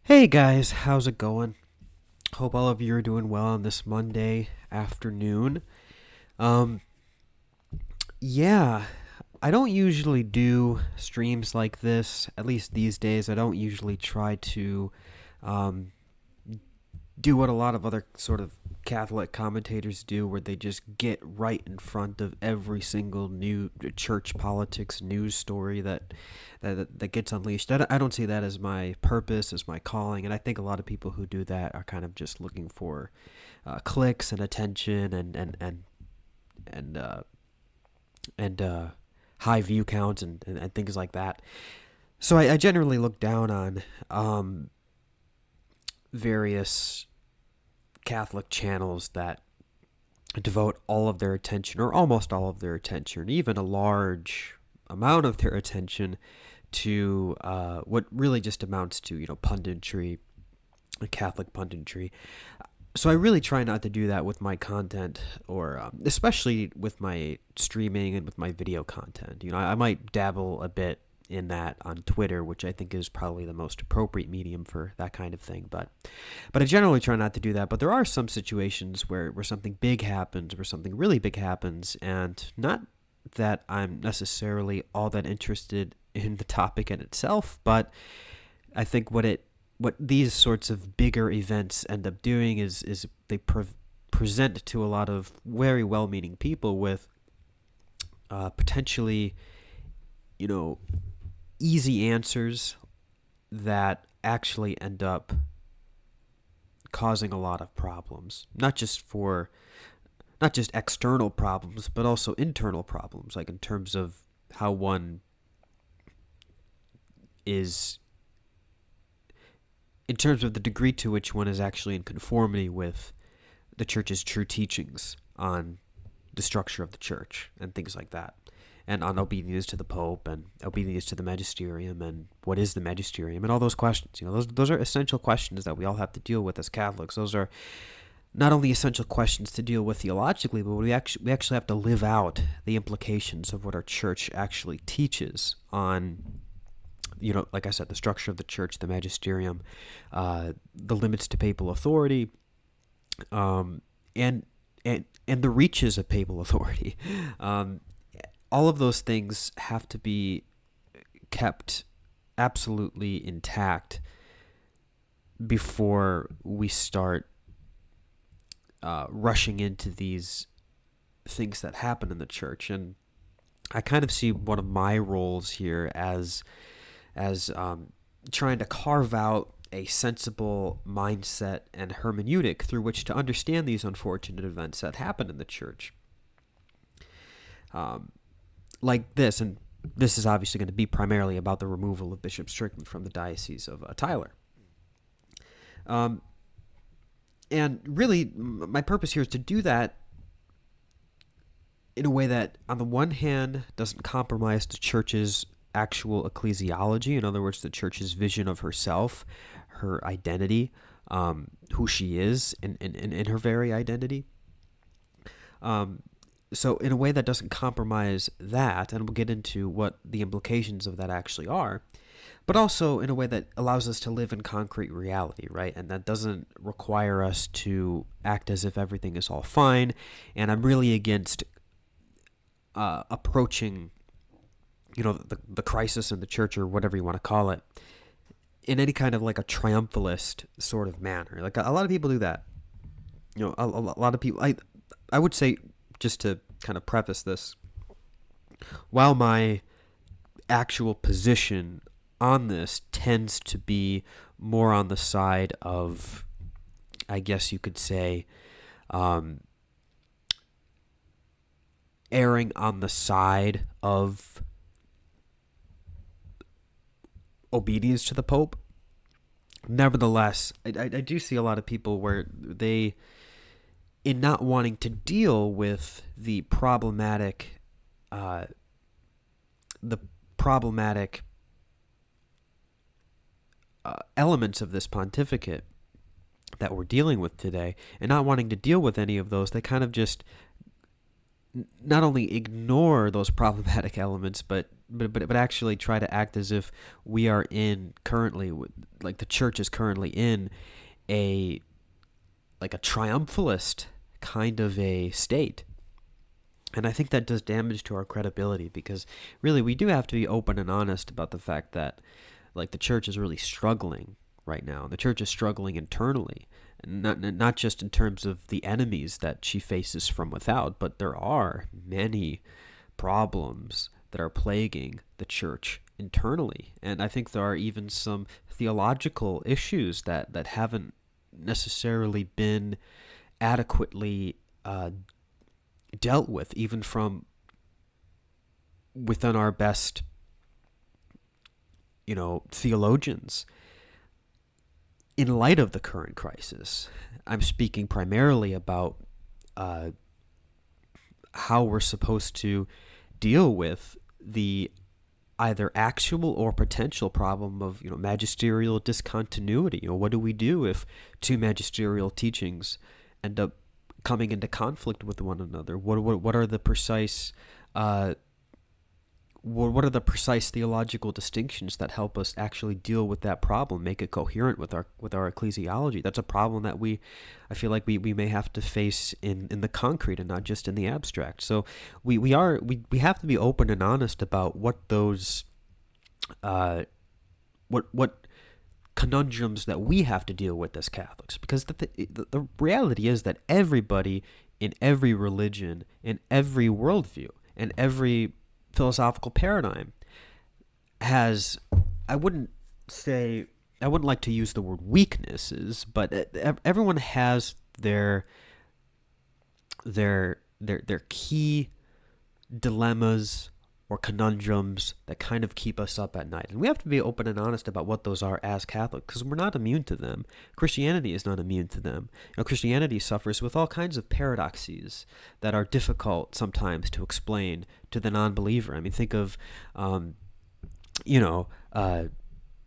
Hey guys, how's it going? Hope all of you are doing well on this Monday afternoon. Um, yeah, I don't usually do streams like this, at least these days. I don't usually try to um, do what a lot of other sort of Catholic commentators do, where they just get right in front of every single new church politics news story that gets unleashed. I don't see that as my purpose, as my calling, and I think a lot of people who do that are kind of just looking for clicks and attention and uh, and high view counts and things like that. So I generally look down on various Catholic channels that devote all of their attention, or almost all of their attention, even a large amount of their attention, to what really just amounts to punditry, Catholic punditry. So I really try not to do that with my content, or especially with my streaming and with my video content. I might dabble a bit in that on Twitter, which I think is probably the most appropriate medium for that kind of thing. But I generally try not to do that. But there are some situations where something big happens, where something really big happens, and not that I'm necessarily all that interested in the topic in itself, but I think what these sorts of bigger events end up doing is they present to a lot of very well-meaning people with potentially, you know, easy answers that actually end up causing a lot of problems, not just external problems, but also internal problems, like in terms of how one is, in terms of the degree to which one is actually in conformity with the church's true teachings on the structure of the church and things like that, and on obedience to the Pope and obedience to the magisterium and what is the magisterium and all those questions. Those are essential questions that we all have to deal with as Catholics. Those are not only essential questions to deal with theologically, but we actually have to live out the implications of what our church actually teaches on, like I said, the structure of the church, the magisterium, the limits to papal authority, and and the reaches of papal authority. Um, all of those things have to be kept absolutely intact before we start rushing into these things that happen in the church. And I kind of see one of my roles here as trying to carve out a sensible mindset and hermeneutic through which to understand these unfortunate events that happen in the church. Like this, and this is obviously going to be primarily about the removal of Bishop Strickland from the Diocese of Tyler. And really, my purpose here is to do that in a way that, on the one hand, doesn't compromise the church's actual ecclesiology. In other words, the church's vision of herself, her identity, who she is in her very identity. So in a way that doesn't compromise that, and we'll get into what the implications of that actually are, but also in a way that allows us to live in concrete reality, right? And that doesn't require us to act as if everything is all fine. And I'm really against approaching, the crisis in the church, or whatever you want to call it, in any kind of like a triumphalist sort of manner. Like a lot of people do that. A lot of people. I would say, just to kind of preface this, while my actual position on this tends to be more on the side of, I guess you could say, erring on the side of obedience to the Pope. Nevertheless, I do see a lot of people where they, in not wanting to deal with the problematic elements of this pontificate that we're dealing with today, and not wanting to deal with any of those, they kind of just not only ignore those problematic elements, but actually try to act as if we are in currently, like the church is currently in a like a triumphalist kind of a state. And I think that does damage to our credibility, because really we do have to be open and honest about the fact that like the church is really struggling right now. The church is struggling internally, not just in terms of the enemies that she faces from without, but there are many problems that are plaguing the church internally. And I think there are even some theological issues that haven't necessarily been adequately dealt with, even from within our best, theologians, in light of the current crisis. I'm speaking primarily about how we're supposed to deal with the either actual or potential problem of magisterial discontinuity. What do we do if two magisterial teachings end up coming into conflict with one another? What are the precise what are the precise theological distinctions that help us actually deal with that problem, make it coherent with our ecclesiology? That's a problem that I feel like we may have to face in the concrete and not just in the abstract. So we have to be open and honest about what those what conundrums that we have to deal with as Catholics, because the reality is that everybody in every religion, in every worldview, in every philosophical paradigm has, I wouldn't like to use the word weaknesses, but everyone has their key dilemmas or conundrums that kind of keep us up at night. And we have to be open and honest about what those are as Catholics, because we're not immune to them. Christianity is not immune to them. Christianity suffers with all kinds of paradoxes that are difficult sometimes to explain to the non-believer. I mean, think of,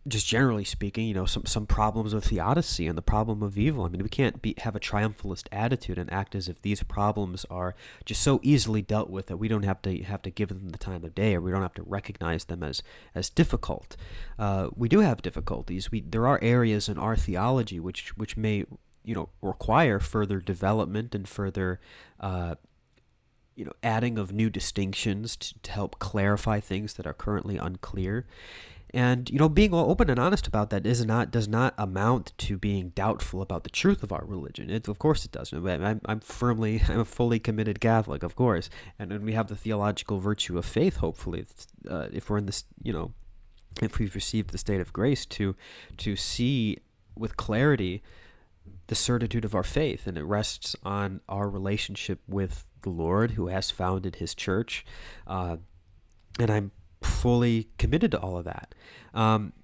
just generally speaking, some problems with theodicy and the problem of evil. I mean, we can't have a triumphalist attitude and act as if these problems are just so easily dealt with that we don't have to give them the time of day, or we don't have to recognize them as difficult. We do have difficulties. There are areas in our theology which may require further development and further adding of new distinctions to help clarify things that are currently unclear. And being open and honest about that does not amount to being doubtful about the truth of our religion. Of course it doesn't. I'm a fully committed Catholic, of course, and we have the theological virtue of faith. Hopefully, if we're in this, if we've received the state of grace to see with clarity the certitude of our faith, and it rests on our relationship with the Lord, who has founded His church, and I'm fully committed to all of that.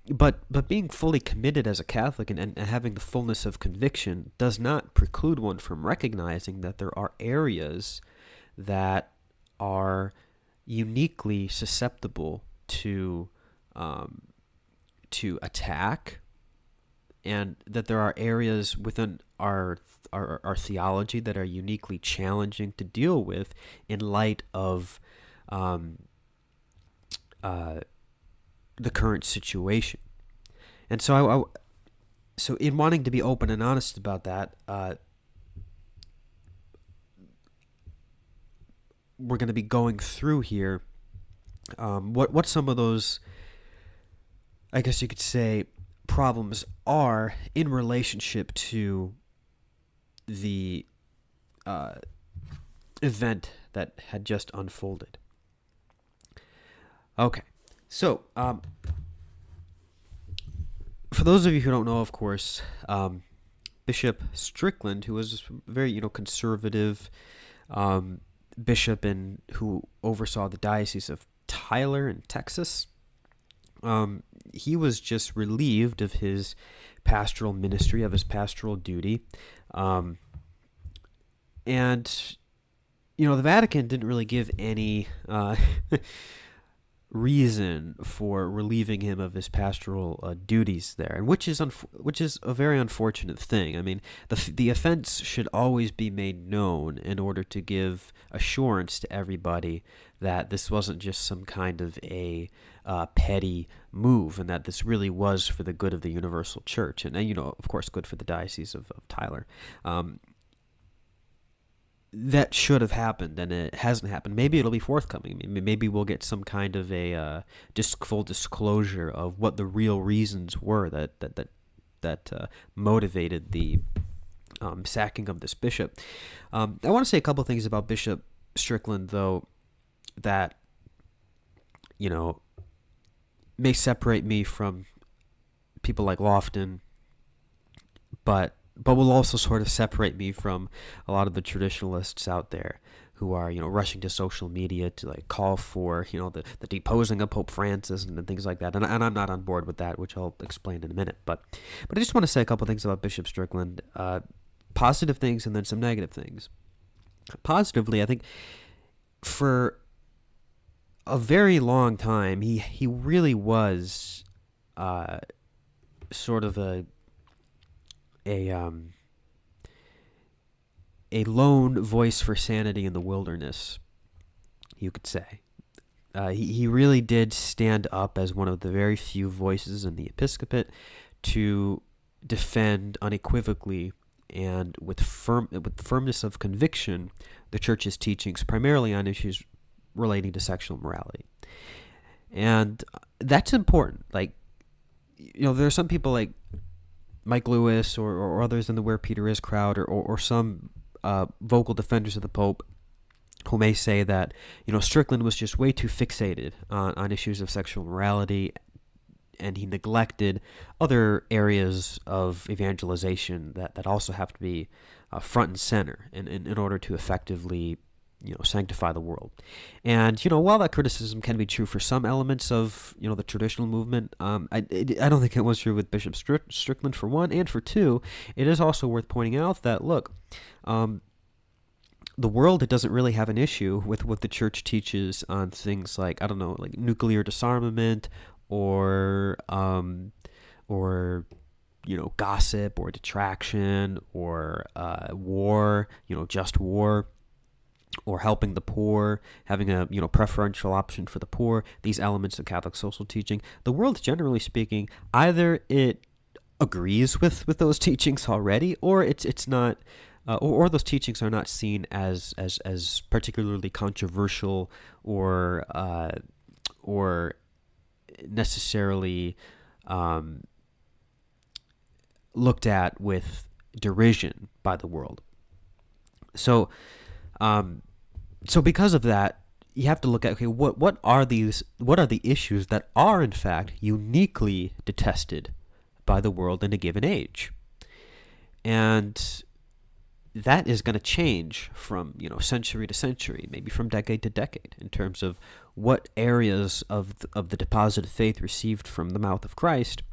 But being fully committed as a Catholic and having the fullness of conviction does not preclude one from recognizing that there are areas that are uniquely susceptible to attack, and that there are areas within our theology that are uniquely challenging to deal with in light of the current situation. And so so in wanting to be open and honest about that, we're going to be going through here what some of those, I guess you could say, problems are in relationship to the event that had just unfolded. Okay, so for those of you who don't know, of course, Bishop Strickland, who was a very conservative bishop and who oversaw the Diocese of Tyler in Texas, he was just relieved of his pastoral ministry, of his pastoral duty, and the Vatican didn't really give any reason for relieving him of his pastoral duties there, and which is a very unfortunate thing. I mean, the offense should always be made known in order to give assurance to everybody that this wasn't just some kind of a petty move, and that this really was for the good of the universal church, and of course, good for the diocese of Tyler. That should have happened, and it hasn't happened. Maybe it'll be forthcoming. Maybe we'll get some kind of a full disclosure of what the real reasons were that motivated the sacking of this bishop. I want to say a couple things about Bishop Strickland, though, that may separate me from people like Lofton, but will also sort of separate me from a lot of the traditionalists out there who are, rushing to social media to like call for, the deposing of Pope Francis and things like that. And I'm not on board with that, which I'll explain in a minute. But I just want to say a couple things about Bishop Strickland, positive things and then some negative things. Positively, I think for a very long time, he really was sort of a lone voice for sanity in the wilderness, you could say. He really did stand up as one of the very few voices in the episcopate to defend unequivocally and with firmness of conviction the church's teachings, primarily on issues relating to sexual morality. And that's important. Like, there are some people like Mike Lewis or others in the Where Peter Is crowd or some vocal defenders of the Pope who may say that, Strickland was just way too fixated on issues of sexual morality, and he neglected other areas of evangelization that also have to be front and center in order to effectively sanctify the world. And, while that criticism can be true for some elements of, the traditional movement, I don't think it was true with Bishop Strickland, for one, and for two, it is also worth pointing out that, look, the world doesn't really have an issue with what the church teaches on things like, like nuclear disarmament or gossip or detraction or war, just war, or helping the poor, having a preferential option for the poor, these elements of Catholic social teaching. The world, generally speaking, either it agrees with those teachings already, or it's not, or those teachings are not seen as particularly controversial or necessarily looked at with derision by the world. So because of that, you have to look at, okay, what are the issues that are in fact uniquely detested by the world in a given age, and that is going to change from century to century, maybe from decade to decade, in terms of what areas of the deposited faith received from the mouth of Christ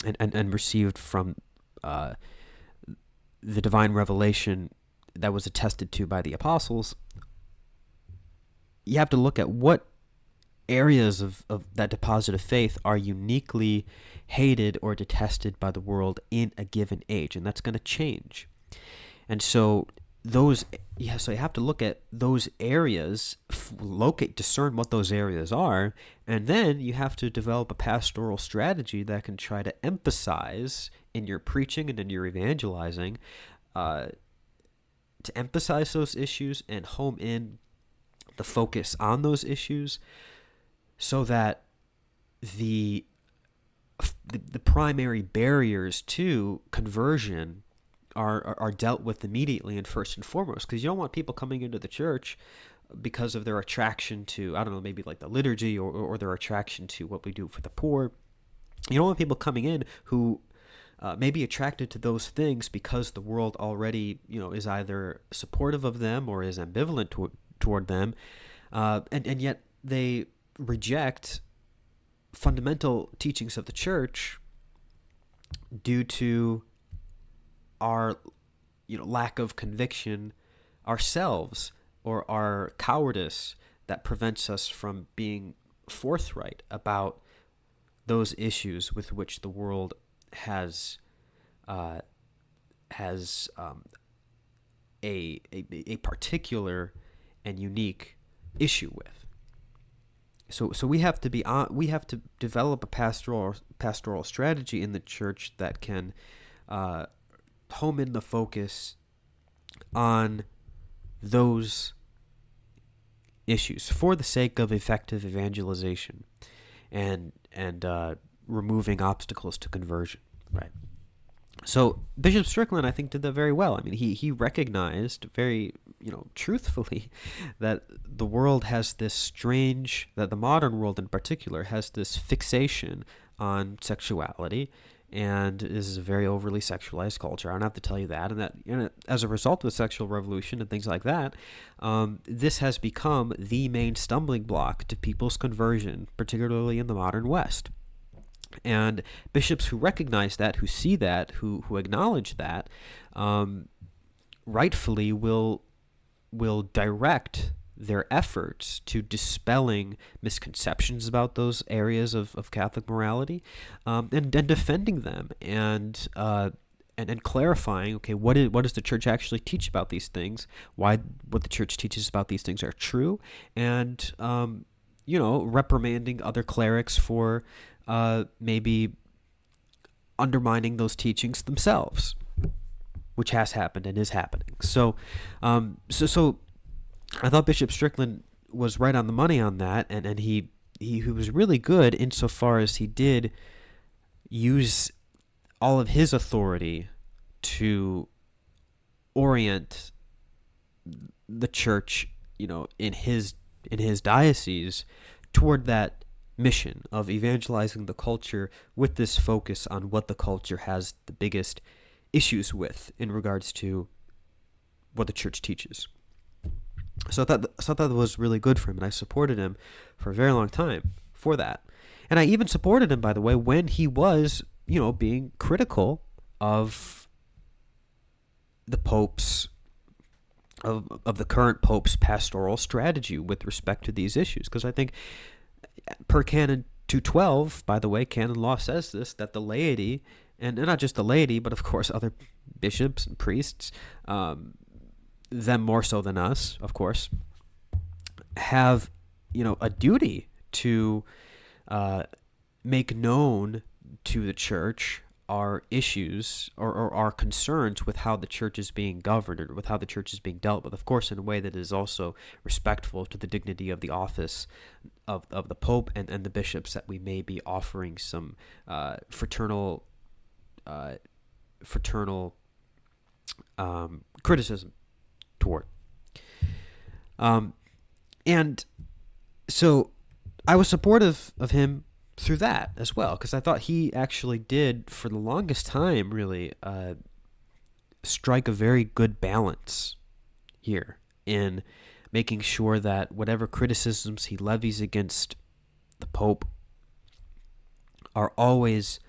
and received from the divine revelation that was attested to by the apostles. You have to look at what areas of that deposit of faith are uniquely hated or detested by the world in a given age, and that's going to change. And so so you have to look at those areas, discern what those areas are, and then you have to develop a pastoral strategy that can try to emphasize in your preaching and in your evangelizing, to emphasize those issues and home in the focus on those issues, so that the primary barriers to conversion are dealt with immediately and first and foremost, because you don't want people coming into the church because of their attraction to, maybe like the liturgy or their attraction to what we do for the poor. You don't want people coming in who may be attracted to those things because the world already, is either supportive of them or is ambivalent toward them, and yet they reject fundamental teachings of the church due to our lack of conviction ourselves, or our cowardice that prevents us from being forthright about those issues with which the world has uh, has a particular and unique issue with. So we have to we have to develop a pastoral strategy in the church that can uh, home in the focus on those issues for the sake of effective evangelization and removing obstacles to conversion. Right. So Bishop Strickland, I think, did that very well. I mean, he recognized very, truthfully that the world has this strange, that the modern world in particular has this fixation on sexuality, and this is a very overly sexualized culture. I don't have to tell you that. And that, as a result of the sexual revolution and things like that, this has become the main stumbling block to people's conversion, particularly in the modern West. And bishops who recognize that, who see that, who acknowledge that, rightfully will direct their efforts to dispelling misconceptions about those areas of Catholic morality, and defending them, and clarifying, okay, what does the church actually teach about these things? Why what the church teaches about these things are true, and reprimanding other clerics for maybe undermining those teachings themselves, which has happened and is happening. So I thought Bishop Strickland was right on the money on that, and he was really good insofar as he did use all of his authority to orient the church, in his diocese toward that mission of evangelizing the culture, with this focus on what the culture has the biggest issues with in regards to what the church teaches. So I thought that was really good for him, and I supported him for a very long time for that. And I even supported him, by the way, when he was, being critical of the Pope's of the current Pope's pastoral strategy with respect to these issues, because I think per Canon 212, by the way, canon law says this, that the laity, and not just the laity, but of course other bishops and priests, them more so than us, of course, have, a duty to make known to the church our issues or our concerns with how the church is being governed, or with how the church is being dealt with, of course, in a way that is also respectful to the dignity of the office of the Pope and the bishops that we may be offering some fraternal criticism toward. And so I was supportive of him through that as well, because I thought he actually did, for the longest time, really strike a very good balance here in making sure that whatever criticisms he levies against the Pope are always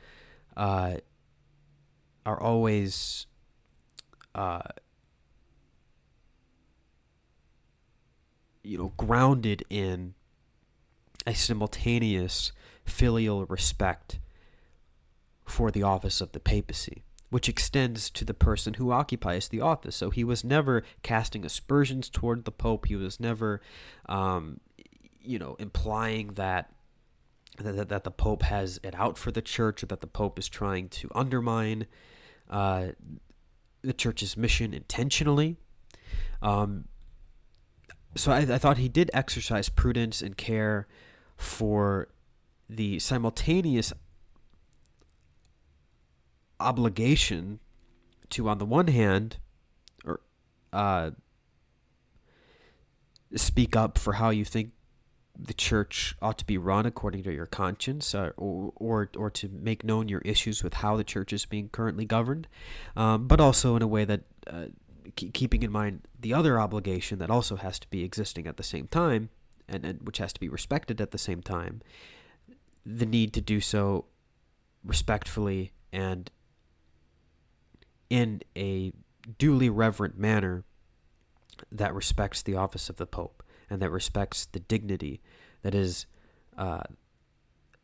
grounded in a simultaneous filial respect for the office of the papacy, which extends to the person who occupies the office. So he was never casting aspersions toward the Pope. He was never, implying that the Pope has it out for the church, or that the Pope is trying to undermine the church's mission intentionally. So I thought he did exercise prudence and care for the simultaneous obligation to, on the one hand, or speak up for how you think the church ought to be run according to your conscience, or to make known your issues with how the church is being currently governed, but also in a way that keeping in mind the other obligation that also has to be existing at the same time, and which has to be respected at the same time, the need to do so respectfully and in a duly reverent manner that respects the office of the Pope, and that respects the dignity that is uh,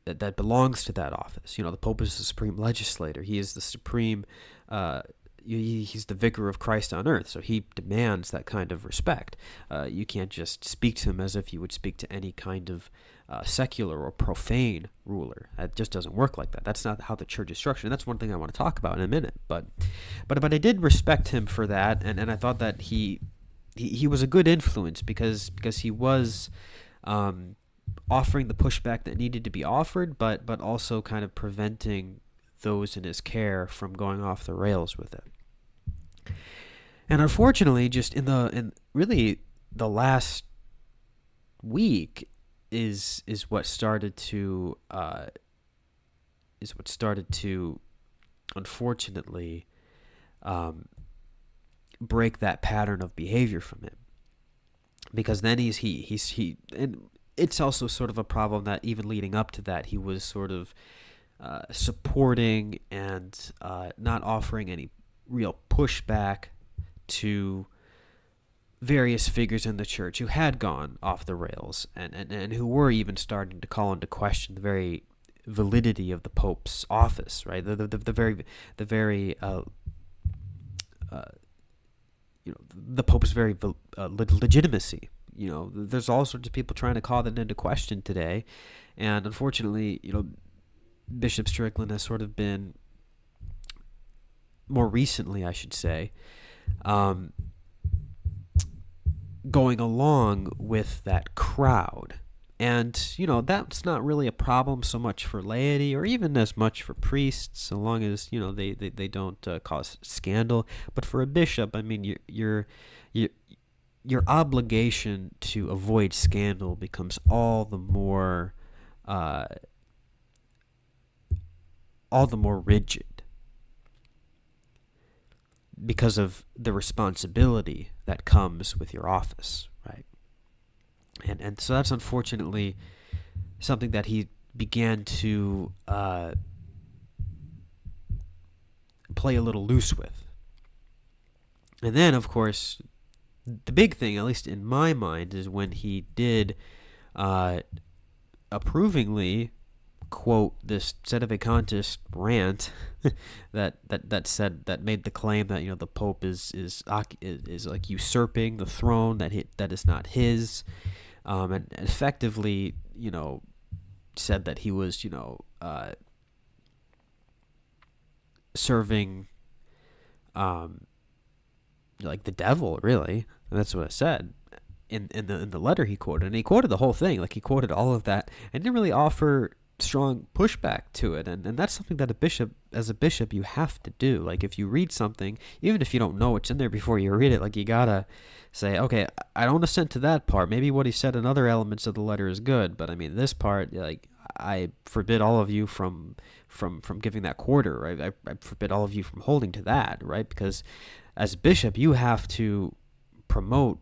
that belongs to that office. The Pope is the supreme legislator. He is the supreme. He's the vicar of Christ on earth, so he demands that kind of respect. You can't just speak to him as if you would speak to any kind of secular or profane ruler. It just doesn't work like that. That's not how the church is structured. And that's one thing I want to talk about in a minute. But I did respect him for that, and I thought that he was a good influence because he was offering the pushback that needed to be offered, but also kind of preventing those in his care from going off the rails with it. And unfortunately, just in really the last week is what started to unfortunately break that pattern of behavior from him. Because then he and it's also sort of a problem that even leading up to that, he was sort of supporting and not offering any real pushback to various figures in the church who had gone off the rails and who were even starting to call into question the very validity of the Pope's office, right? The Pope's very legitimacy. There's all sorts of people trying to call that into question today, and unfortunately, Bishop Strickland has sort of been, more recently, I should say, going along with that crowd. And, that's not really a problem so much for laity or even as much for priests, so long as, they don't cause scandal. But for a bishop, I mean, your obligation to avoid scandal becomes all the more rigid because of the responsibility that comes with your office, right? And so that's unfortunately something that he began to play a little loose with. And then, of course, the big thing, at least in my mind, is when he did approvingly quote this sedevacantist rant that made the claim that the Pope is like usurping the throne that is not his, and effectively said that he was serving like the devil, really. And that's what it said in the letter he quoted, and he quoted the whole thing, like he quoted all of that, and didn't really offer strong pushback to it, and that's something that as a bishop you have to do. Like if you read something, even if you don't know what's in there before you read it, like you gotta say, okay, I don't assent to that part. Maybe what he said in other elements of the letter is good, but I mean this part, like I forbid all of you from giving that quarter, right? I forbid all of you from holding to that, right? Because as a bishop you have to promote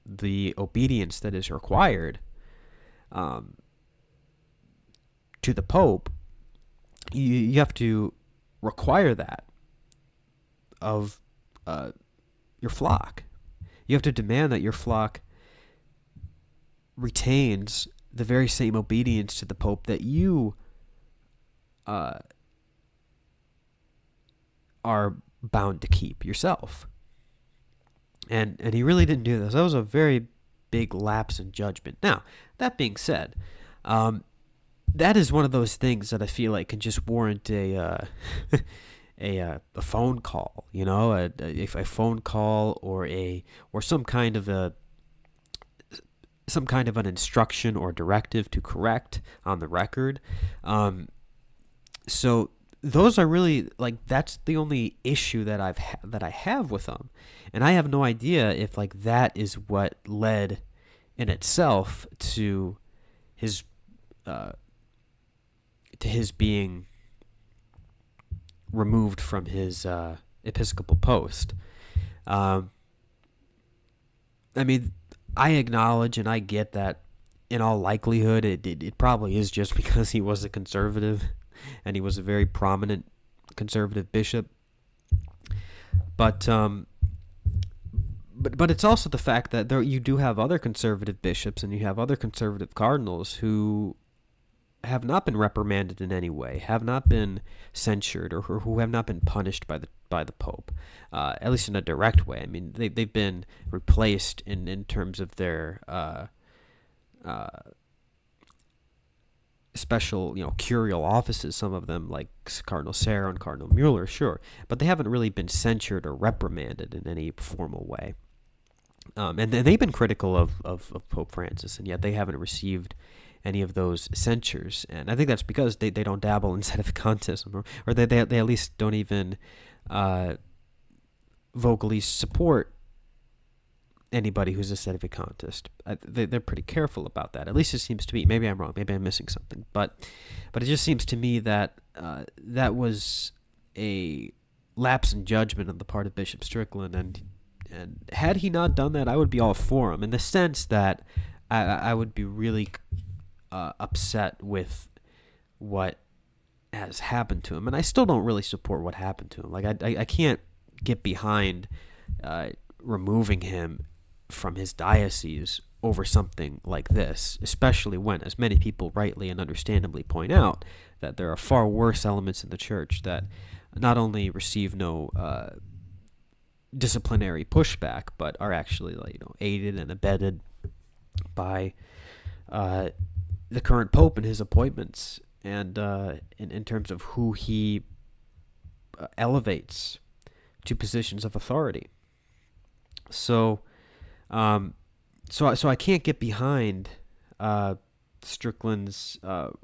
the obedience that is required to the Pope. You have to require that of your flock. You have to demand that your flock retains the very same obedience to the Pope that you are bound to keep yourself. And he really didn't do this. That was a very big lapse in judgment. Now, that being said, that is one of those things that I feel like can just warrant a phone call, a phone call or some kind of an instruction or directive to correct on the record. So those are really, like, that's the only issue that I have with them, and I have no idea if like that is what led in itself to his being removed from his episcopal post. I mean, I acknowledge and I get that in all likelihood it probably is just because he was a conservative and he was a very prominent conservative bishop. But but it's also the fact that there you do have other conservative bishops and you have other conservative cardinals who have not been reprimanded in any way, have not been censured, or who have not been punished by the Pope, at least in a direct way. I mean, they've been replaced in terms of their special, curial offices. Some of them, like Cardinal Sarah and Cardinal Mueller, sure, but they haven't really been censured or reprimanded in any formal way. And they've been critical of Pope Francis, and yet they haven't received any of those censures. And I think that's because they don't dabble in sedevacantism, or they at least don't even vocally support anybody who's a sedevacantist. They're pretty careful about that. At least it seems to me. Maybe I'm wrong. Maybe I'm missing something. But it just seems to me that that was a lapse in judgment on the part of Bishop Strickland, and had he not done that, I would be all for him, in the sense that I would be really upset with what has happened to him. And I still don't really support what happened to him. Like, I can't get behind removing him from his diocese over something like this, especially when, as many people rightly and understandably point out, that there are far worse elements in the church that not only receive no disciplinary pushback, but are actually, aided and abetted by the current Pope and his appointments, and in terms of who he elevates to positions of authority. So I can't get behind Strickland's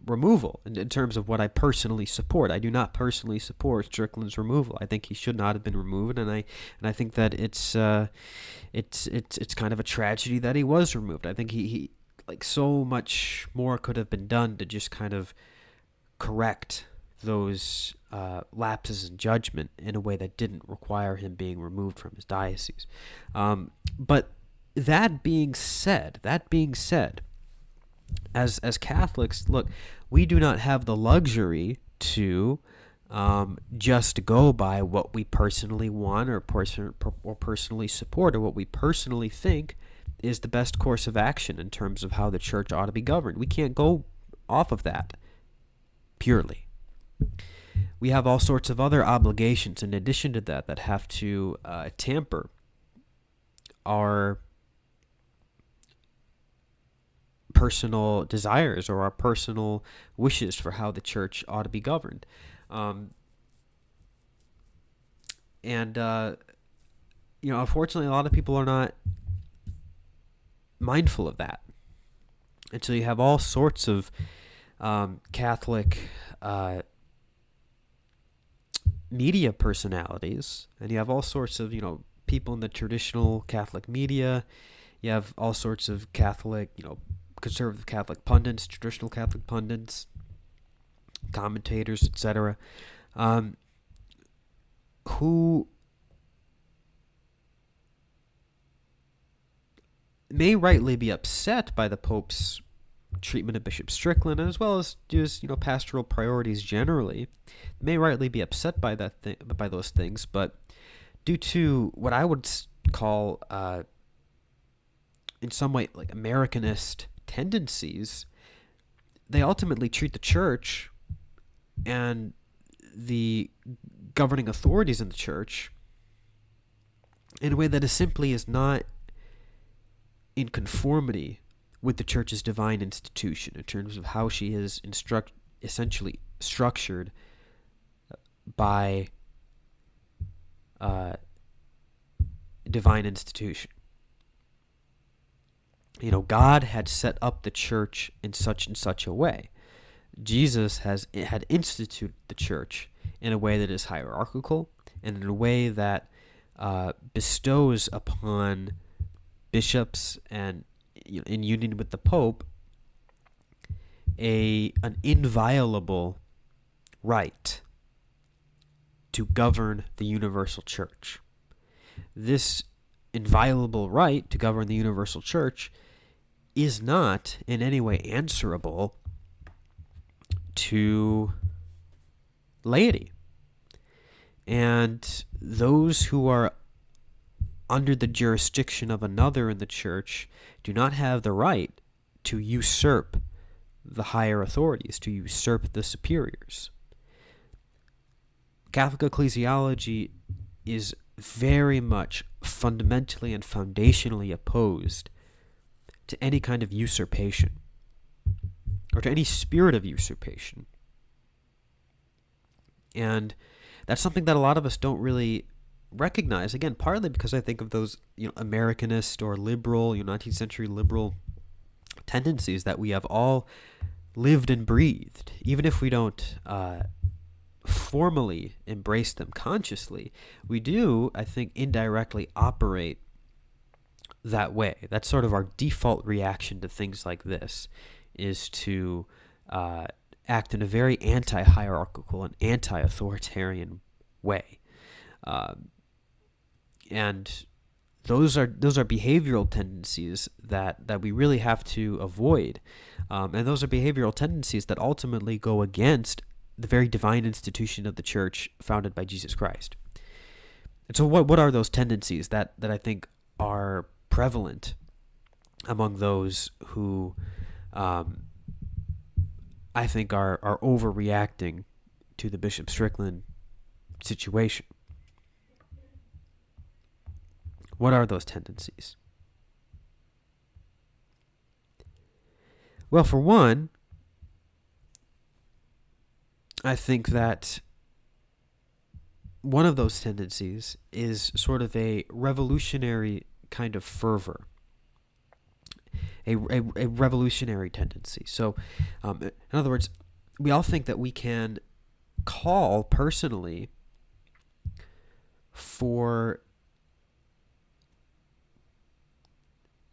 removal in terms of what I personally support. I do not personally support Strickland's removal. I think he should not have been removed, and I think that it's kind of a tragedy that he was removed. I think he so much more could have been done to just kind of correct those lapses in judgment in a way that didn't require him being removed from his diocese. But that being said, as Catholics, look, we do not have the luxury to just go by what we personally want or personally support, or what we personally think is the best course of action in terms of how the church ought to be governed. We can't go off of that purely. We have all sorts of other obligations in addition to that have to temper our personal desires or our personal wishes for how the church ought to be governed. Unfortunately, a lot of people are not mindful of that. And so you have all sorts of Catholic media personalities, and you have all sorts of, people in the traditional Catholic media. You have all sorts of Catholic, conservative Catholic pundits, traditional Catholic pundits, commentators, etc., who may rightly be upset by the Pope's treatment of Bishop Strickland, as well as just pastoral priorities generally. They may rightly be upset by by those things, but due to what I would call, in some way, like Americanist tendencies, they ultimately treat the church and the governing authorities in the church in a way that is not in conformity with the church's divine institution in terms of how she is essentially structured by divine institution. God had set up the church in such and such a way. Jesus had instituted the church in a way that is hierarchical and in a way that bestows upon bishops and, in union with the Pope, an inviolable right to govern the universal church. This inviolable right to govern the universal church is not in any way answerable to laity. And those who are under the jurisdiction of another in the church do not have the right to usurp the higher authorities, to usurp the superiors. Catholic ecclesiology is very much fundamentally and foundationally opposed to any kind of usurpation or to any spirit of usurpation. And that's something that a lot of us don't really recognize, again, partly because I think of those Americanist or liberal, 19th century liberal tendencies that we have all lived and breathed, even if we don't formally embrace them consciously. We do, I think, indirectly operate that way. That's sort of our default reaction to things like this, is to act in a very anti-hierarchical and anti-authoritarian way. And those are behavioral tendencies that we really have to avoid. And those are behavioral tendencies that ultimately go against the very divine institution of the church founded by Jesus Christ. And so what are those tendencies that I think are prevalent among those who I think are overreacting to the Bishop Strickland situation? What are those tendencies? Well, for one, I think that one of those tendencies is sort of a revolutionary kind of fervor, a revolutionary tendency. So, in other words, we all think that we can call personally for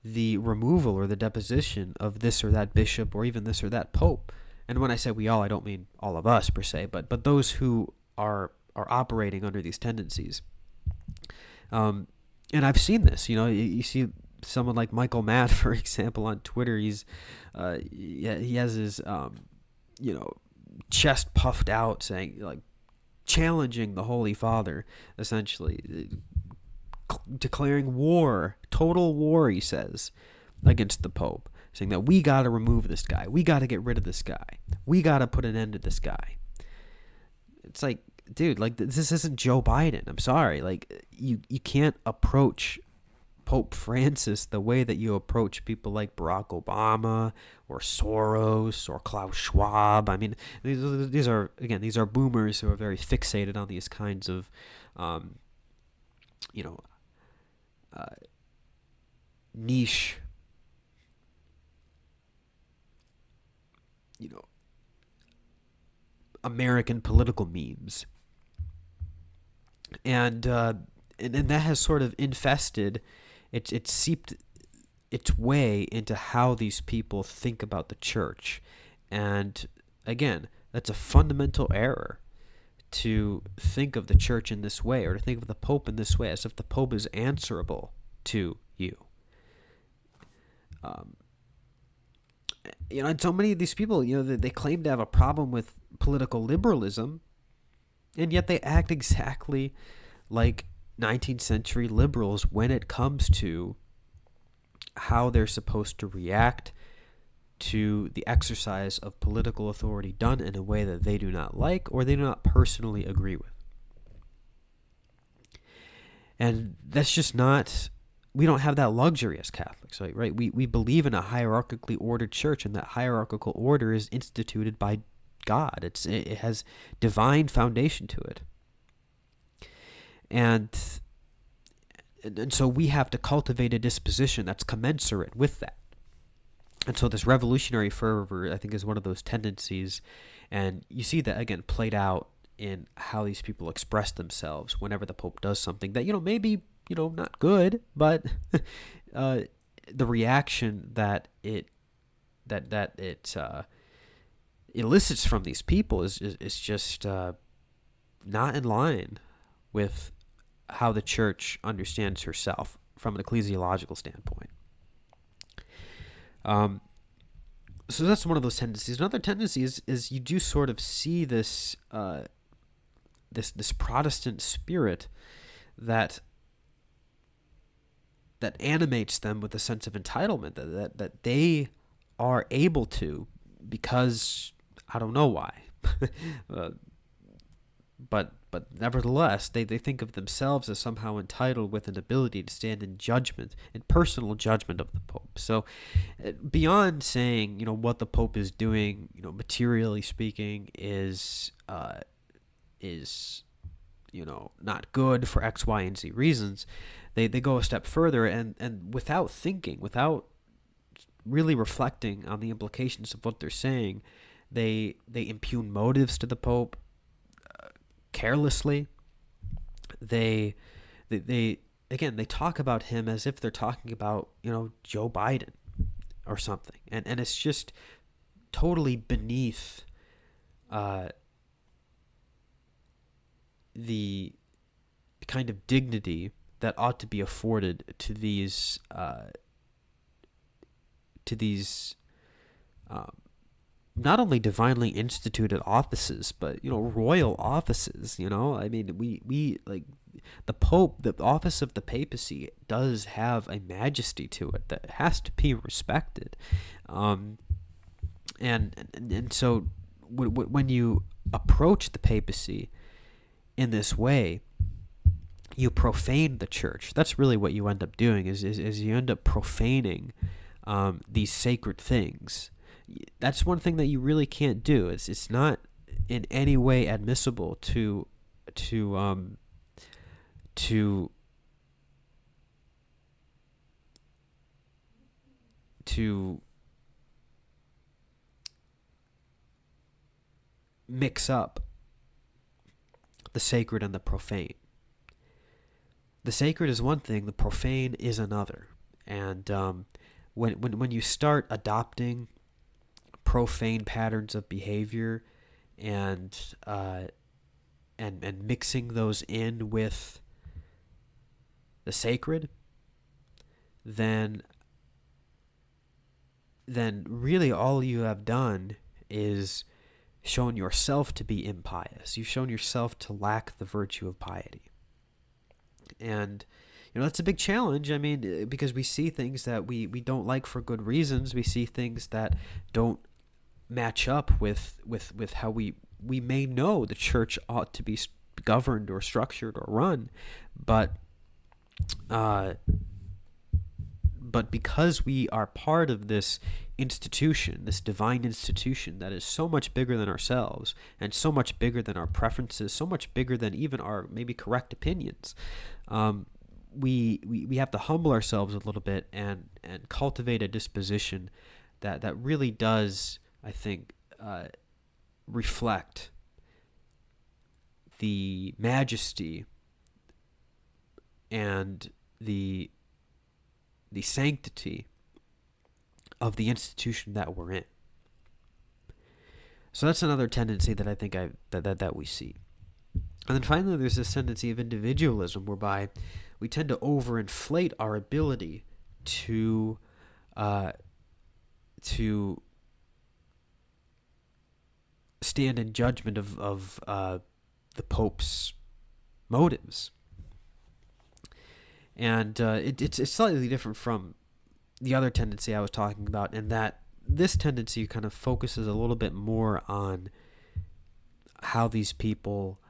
the removal or the deposition of this or that bishop or even this or that pope. And when I say we all, I don't mean all of us per se, but those who are operating under these tendencies. And I've seen this. You see someone like Michael Matt, for example, on Twitter. He has his chest puffed out, saying, like, challenging the Holy Father, essentially declaring war, total war, he says, against the Pope, saying that we got to remove this guy, we got to get rid of this guy, we got to put an end to this guy. It's like, dude, like, this isn't Joe Biden. I'm sorry. Like, you can't approach Pope Francis the way that you approach people like Barack Obama or Soros or Klaus Schwab. I mean, these are boomers who are very fixated on these kinds of, niche, American political memes. And that has sort of infested, it's seeped its way into how these people think about the church. And again, that's a fundamental error, to think of the church in this way, or to think of the Pope in this way, as if the Pope is answerable to you. And so many of these people, they claim to have a problem with political liberalism, and yet they act exactly like 19th century liberals when it comes to how they're supposed to react to the exercise of political authority done in a way that they do not like or they do not personally agree with. And that's just not, we don't have that luxury as Catholics, right? We believe in a hierarchically ordered church, and that hierarchical order is instituted by God. It has divine foundation to it. And so we have to cultivate a disposition that's commensurate with that. And so this revolutionary fervor, I think, is one of those tendencies. And you see that, again, played out in how these people express themselves whenever the Pope does something that, maybe, not good, but the reaction that it elicits from these people is just not in line with how the church understands herself from an ecclesiological standpoint. So that's one of those tendencies. Another tendency is you do sort of see this this Protestant spirit that that animates them with a sense of entitlement that they are able to, because I don't know why. uh, but nevertheless, they think of themselves as somehow entitled with an ability to stand in judgment, in personal judgment of the Pope. So beyond saying, what the Pope is doing, materially speaking, is not good for X, Y, and Z reasons, they go a step further, and without thinking, without really reflecting on the implications of what they're saying, they impugn motives to the Pope carelessly. They again, they talk about him as if they're talking about Joe Biden or something, and it's just totally beneath the kind of dignity that ought to be afforded to these not only divinely instituted offices, but royal offices. I mean, we like the Pope. The office of the papacy does have a majesty to it that has to be respected, and so when you approach the papacy in this way, you profane the church. That's really what you end up doing. Is you end up profaning these sacred things. That's one thing that you really can't do. It's not in any way admissible to mix up the sacred and the profane. The sacred is one thing, the profane is another. And when you start adopting profane patterns of behavior and mixing those in with the sacred, then really all you have done is shown yourself to be impious. You've shown yourself to lack the virtue of piety. And that's a big challenge. I mean, because we see things that we don't like for good reasons. We see things that don't match up with how we may know the church ought to be governed or structured or run, but because we are part of this institution, this divine institution that is so much bigger than ourselves and so much bigger than our preferences, so much bigger than even our maybe correct opinions, we have to humble ourselves a little bit and cultivate a disposition that really does, I think, reflect the majesty and the sanctity of the institution that we're in. So that's another tendency that I think that we see. And then finally, there's this tendency of individualism, whereby we tend to overinflate our ability to stand in judgment of the Pope's motives. And it's slightly different from the other tendency I was talking about, in that this tendency kind of focuses a little bit more on how these people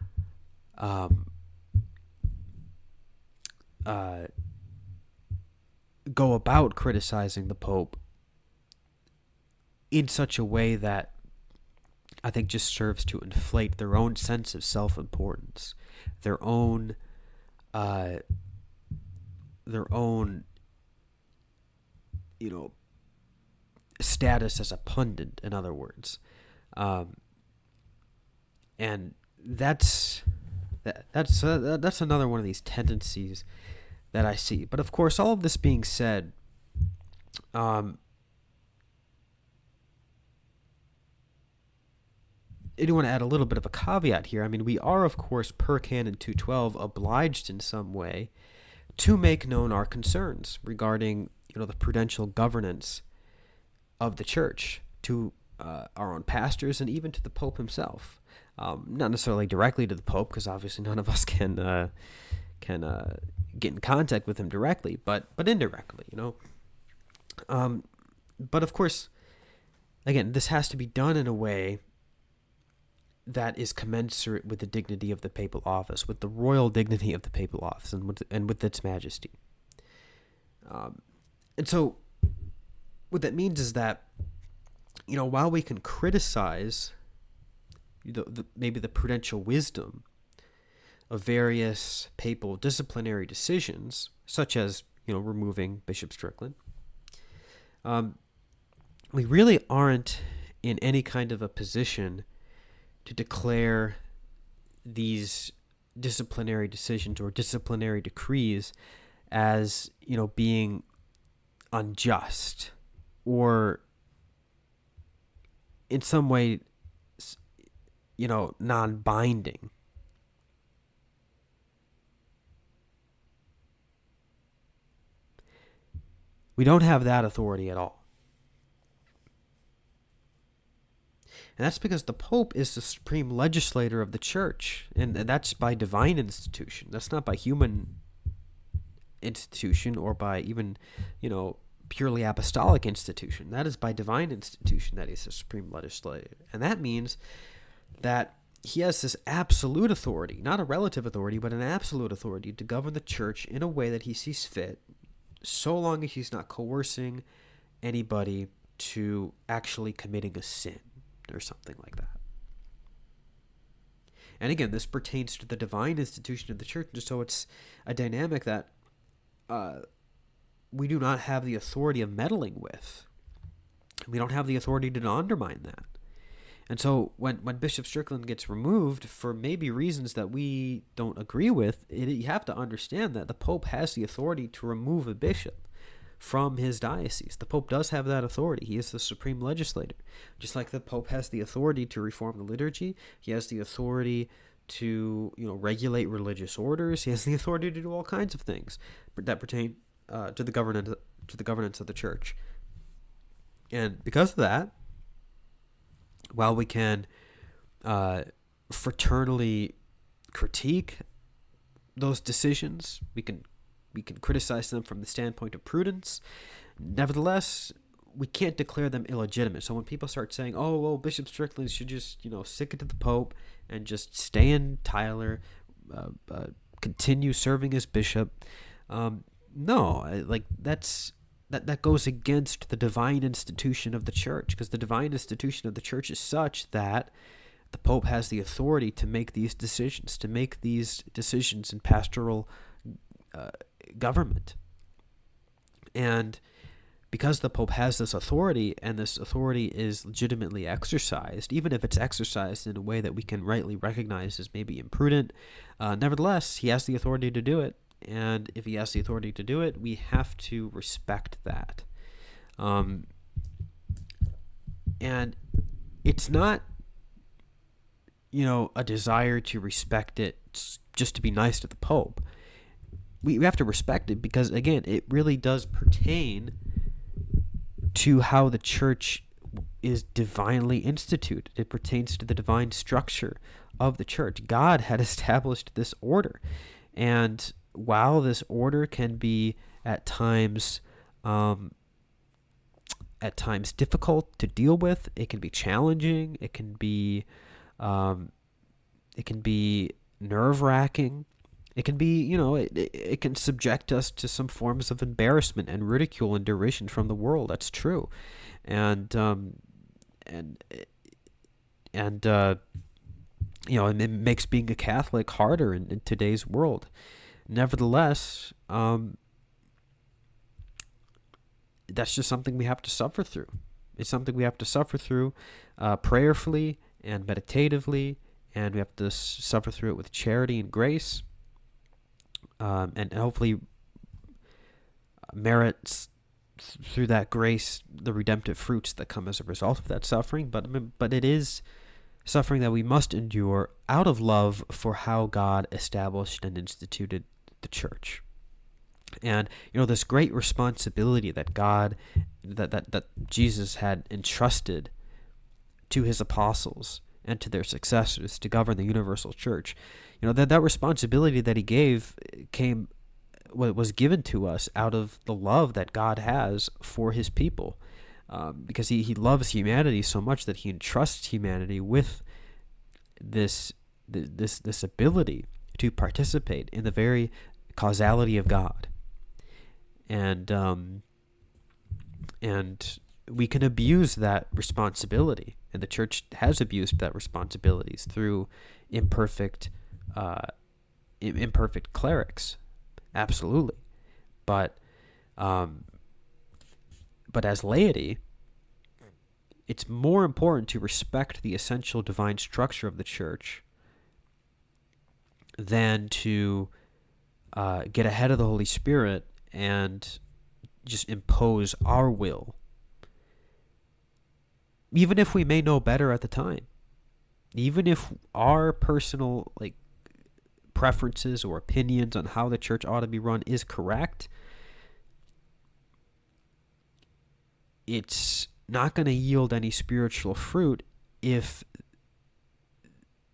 go about criticizing the Pope in such a way that I think just serves to inflate their own sense of self-importance, their own status as a pundit, in other words, and that's another one of these tendencies that I see. But of course, all of this being said, I do want to add a little bit of a caveat here. I mean, we are, of course, per Canon 212, obliged in some way to make known our concerns regarding, the prudential governance of the church to our own pastors and even to the Pope himself. Not necessarily directly to the Pope, because obviously none of us can get in contact with him directly, but indirectly, But of course, again, this has to be done in a way that is commensurate with the dignity of the papal office, with the royal dignity of the papal office, and with its majesty. And so, what that means is that, while we can criticize maybe the prudential wisdom of various papal disciplinary decisions, such as removing Bishop Strickland, we really aren't in any kind of a position to declare these disciplinary decisions or disciplinary decrees as being unjust or in some way non-binding. We don't have that authority at all. And that's because the Pope is the supreme legislator of the church. And that's by divine institution. That's not by human institution or by even, purely apostolic institution. That is by divine institution that he's the supreme legislator. And that means that he has this absolute authority, not a relative authority, but an absolute authority to govern the church in a way that he sees fit, so long as he's not coercing anybody to actually committing a sin or something like that. And again, this pertains to the divine institution of the church, and so it's a dynamic that we do not have the authority of meddling with. We don't have the authority to undermine that. And so when Bishop Strickland gets removed for maybe reasons that we don't agree with, you have to understand that the Pope has the authority to remove a bishop from his diocese. The Pope does have that authority. He is the supreme legislator. Just like the Pope has the authority to reform the liturgy, he has the authority to regulate religious orders. He has the authority to do all kinds of things that pertain to the governance of the church. And because of that, while we can fraternally critique those decisions, we can criticize them from the standpoint of prudence. Nevertheless, we can't declare them illegitimate. So when people start saying, "Oh, well, Bishop Strickland should just stick it to the Pope and just stay in Tyler, continue serving as bishop," no, that goes against the divine institution of the church, because the divine institution of the church is such that the Pope has the authority to make these decisions, in pastoral government. And because the Pope has this authority, and this authority is legitimately exercised, even if it's exercised in a way that we can rightly recognize as maybe imprudent, nevertheless, he has the authority to do it. And if he has the authority to do it, we have to respect that. And it's not, a desire to respect it just to be nice to the Pope. We have to respect it because, again, it really does pertain to how the church is divinely instituted. It pertains to the divine structure of the church. God had established this order. And while this order can be at times difficult to deal with, it can be challenging, it can be nerve-wracking, it can be, it can subject us to some forms of embarrassment and ridicule and derision from the world. That's true. And it makes being a Catholic harder in today's world. Nevertheless, that's just something we have to suffer through. It's something we have to suffer through prayerfully and meditatively, and we have to suffer through it with charity and grace, and hopefully merit through that grace the redemptive fruits that come as a result of that suffering. But it is suffering that we must endure out of love for how God established and instituted the church. And this great responsibility that that Jesus had entrusted to his apostles and to their successors to govern the universal church, that responsibility that he gave came was given to us out of the love that God has for his people. Because he loves humanity so much that he entrusts humanity with this ability to participate in the very causality of God. And we can abuse that responsibility, and the church has abused that responsibilities through imperfect clerics, absolutely. But as laity, it's more important to respect the essential divine structure of the church than to get ahead of the Holy Spirit and just impose our will, even if we may know better at the time. Even if our personal preferences or opinions on how the church ought to be run is correct, it's not going to yield any spiritual fruit if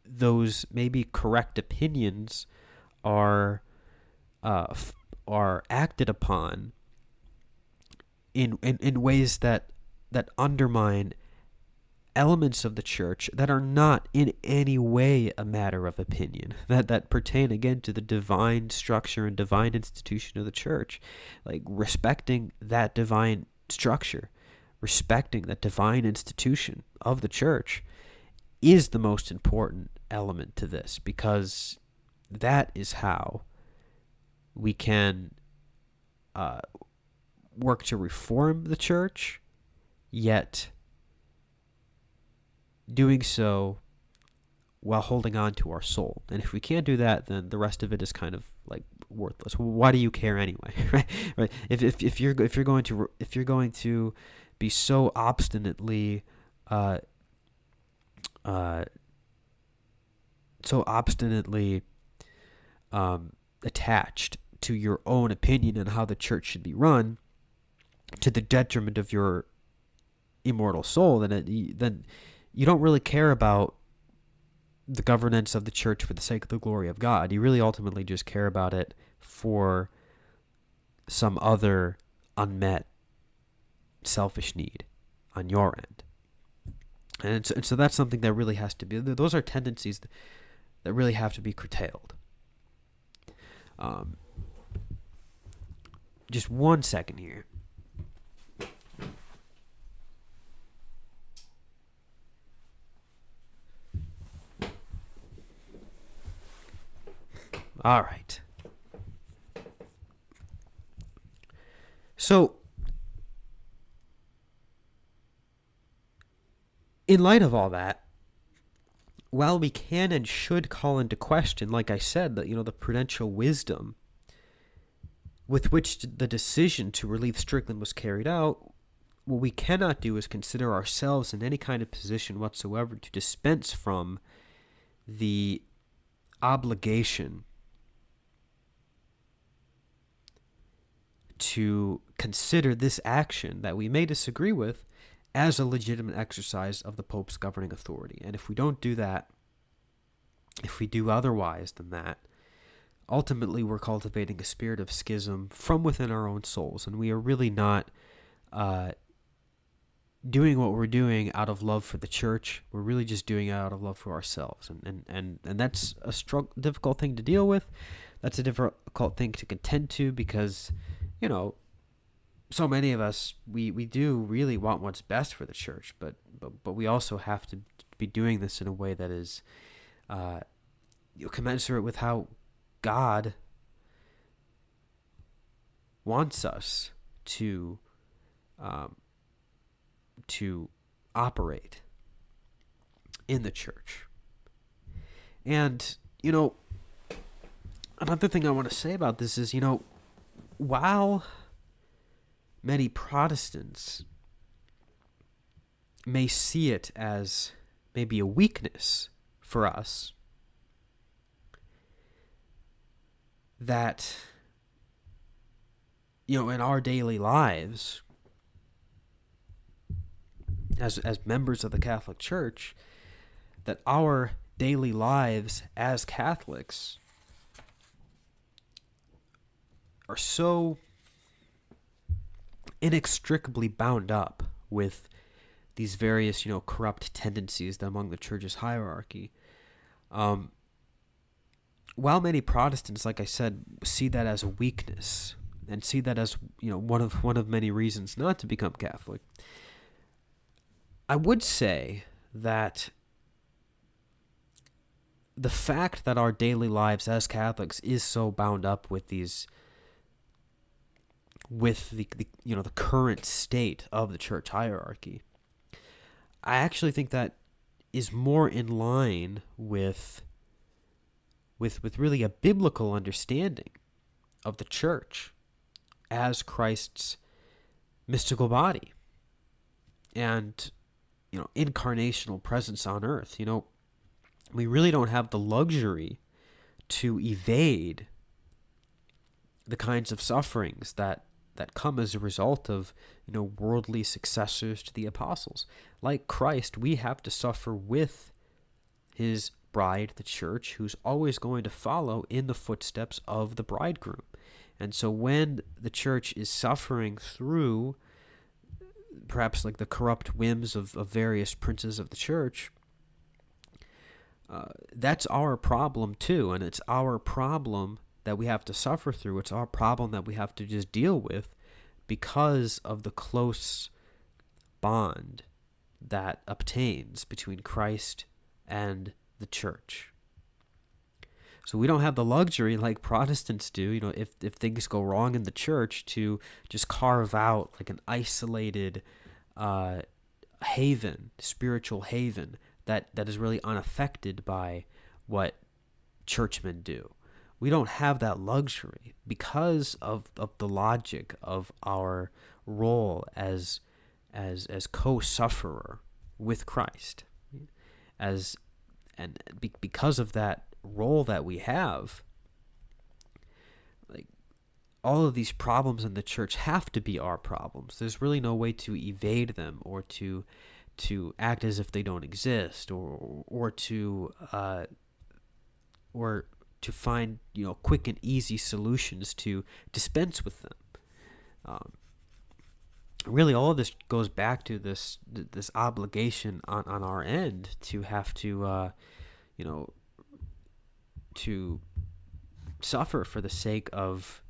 those maybe correct opinions are acted upon in ways that undermine elements of the church that are not in any way a matter of opinion, that pertain again to the divine structure and divine institution of the church. Respecting that divine structure, respecting that divine institution of the church is the most important element to this, because that is how we can work to reform the church, yet doing so while holding on to our soul. And if we can't do that, then the rest of it is kind of worthless. Why do you care anyway? Right? If you're going to be so obstinately attached to your own opinion on how the church should be run, to the detriment of your immortal soul, then you don't really care about the governance of the church for the sake of the glory of God. You really ultimately just care about it for some other unmet selfish need on your end. And so that's something that really has to be, those are tendencies that really have to be curtailed. Just 1 second here. All right. So, in light of all that, while we can and should call into question, like I said, the prudential wisdom with which the decision to relieve Strickland was carried out, what we cannot do is consider ourselves in any kind of position whatsoever to dispense from the obligation to consider this action that we may disagree with as a legitimate exercise of the Pope's governing authority. And if we don't do that, if we do otherwise than that, ultimately we're cultivating a spirit of schism from within our own souls, and we are really not doing what we're doing out of love for the church. We're really just doing it out of love for ourselves, and that's a difficult thing to deal with. That's a difficult thing to contend to, because so many of us, we do really want what's best for the church, but we also have to be doing this in a way that is commensurate with how God wants us to operate in the church. And another thing I want to say about this is, while many Protestants may see it as maybe a weakness for us, that, in our daily lives, as members of the Catholic Church, that our daily lives as Catholics are so inextricably bound up with these various, corrupt tendencies among the church's hierarchy. Um, while many Protestants, like I said, see that as a weakness and see that as one of many reasons not to become Catholic, I would say that the fact that our daily lives as Catholics is so bound up with the current state of the church hierarchy, I actually think that is more in line with really a biblical understanding of the church as Christ's mystical body and incarnational presence on earth. We really don't have the luxury to evade the kinds of sufferings that come as a result of worldly successors to the apostles. Like Christ, we have to suffer with his bride, the church, who's always going to follow in the footsteps of the bridegroom. And so when the church is suffering through perhaps like the corrupt whims of various princes of the church, that's our problem too, and it's our problem that we have to suffer through. It's our problem that we have to just deal with because of the close bond that obtains between Christ and the church. So we don't have the luxury like Protestants do, if things go wrong in the church, to just carve out like an isolated haven, spiritual haven that is really unaffected by what churchmen do. We don't have that luxury because of the logic of our role as co-sufferer with Christ. Because of that role that we have, like, all of these problems in the church have to be our problems. There's really no way to evade them or to act as if they don't exist, or to find quick and easy solutions to dispense with them. Really, all of this goes back to this obligation on our end to have to to suffer for the sake of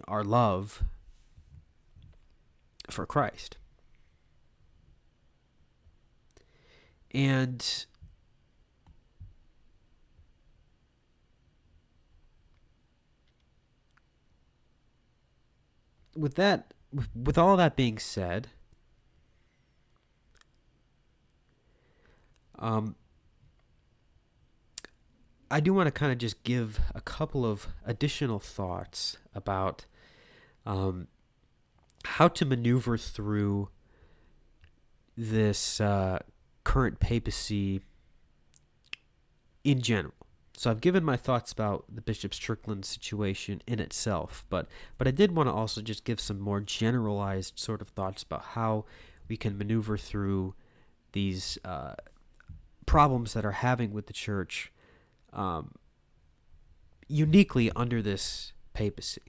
our love for Christ. And with all that being said, I do want to kind of just give a couple of additional thoughts about how to maneuver through this current papacy in general. So I've given my thoughts about the Bishop Strickland situation in itself, but I did want to also just give some more generalized sort of thoughts about how we can maneuver through these problems that are having with the church uniquely under this papacy.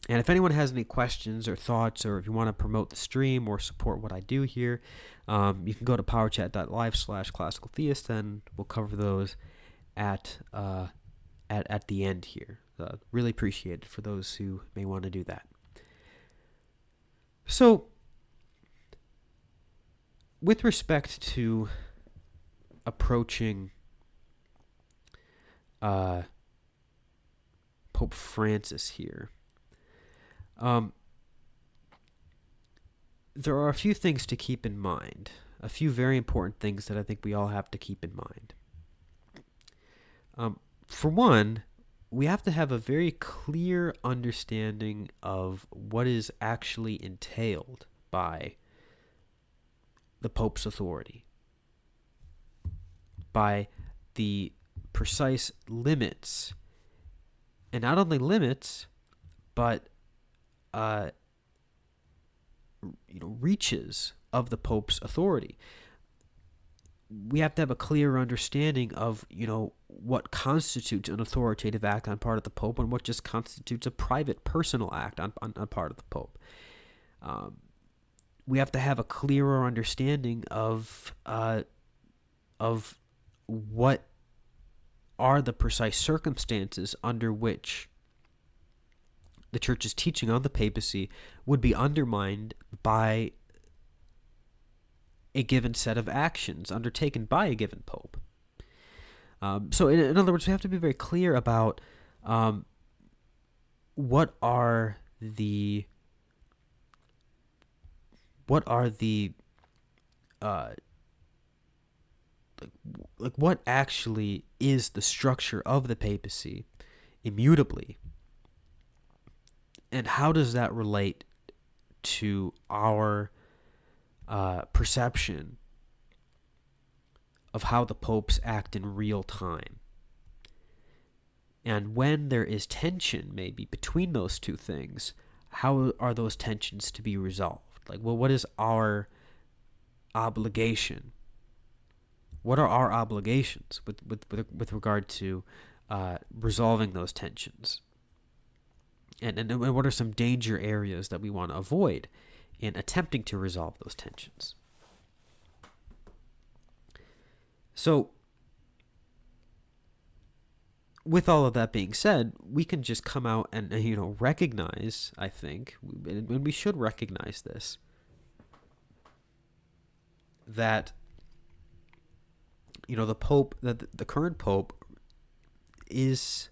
And if anyone has any questions or thoughts, or if you want to promote the stream or support what I do here, you can go to powerchat.live/classicaltheist, and we'll cover those at the end here. Really appreciate it for those who may want to do that. So, with respect to approaching Pope Francis here, there are a few things to keep in mind, a few very important things that I think we all have to keep in mind. For one, we have to have a very clear understanding of what is actually entailed by the Pope's authority, by the precise limits, and not only limits, but reaches of the Pope's authority. we have to have a clear understanding of, what constitutes an authoritative act on part of the Pope and what just constitutes a private personal act on part of the Pope. We have to have a clearer understanding of what are the precise circumstances under which the Church's teaching on the papacy would be undermined by a given set of actions undertaken by a given pope. So in other words, we have to be very clear about what are the what actually is the structure of the papacy immutably, and how does that relate to our perception of how the popes act in real time. And when there is tension maybe between those two things, how are those tensions to be resolved? What is our obligation? What are our obligations with regard to resolving those tensions? And what are some danger areas that we want to avoid in attempting to resolve those tensions? So, with all of that being said, we can just come out and recognize, I think, and we should recognize this, that the Pope, the current Pope, is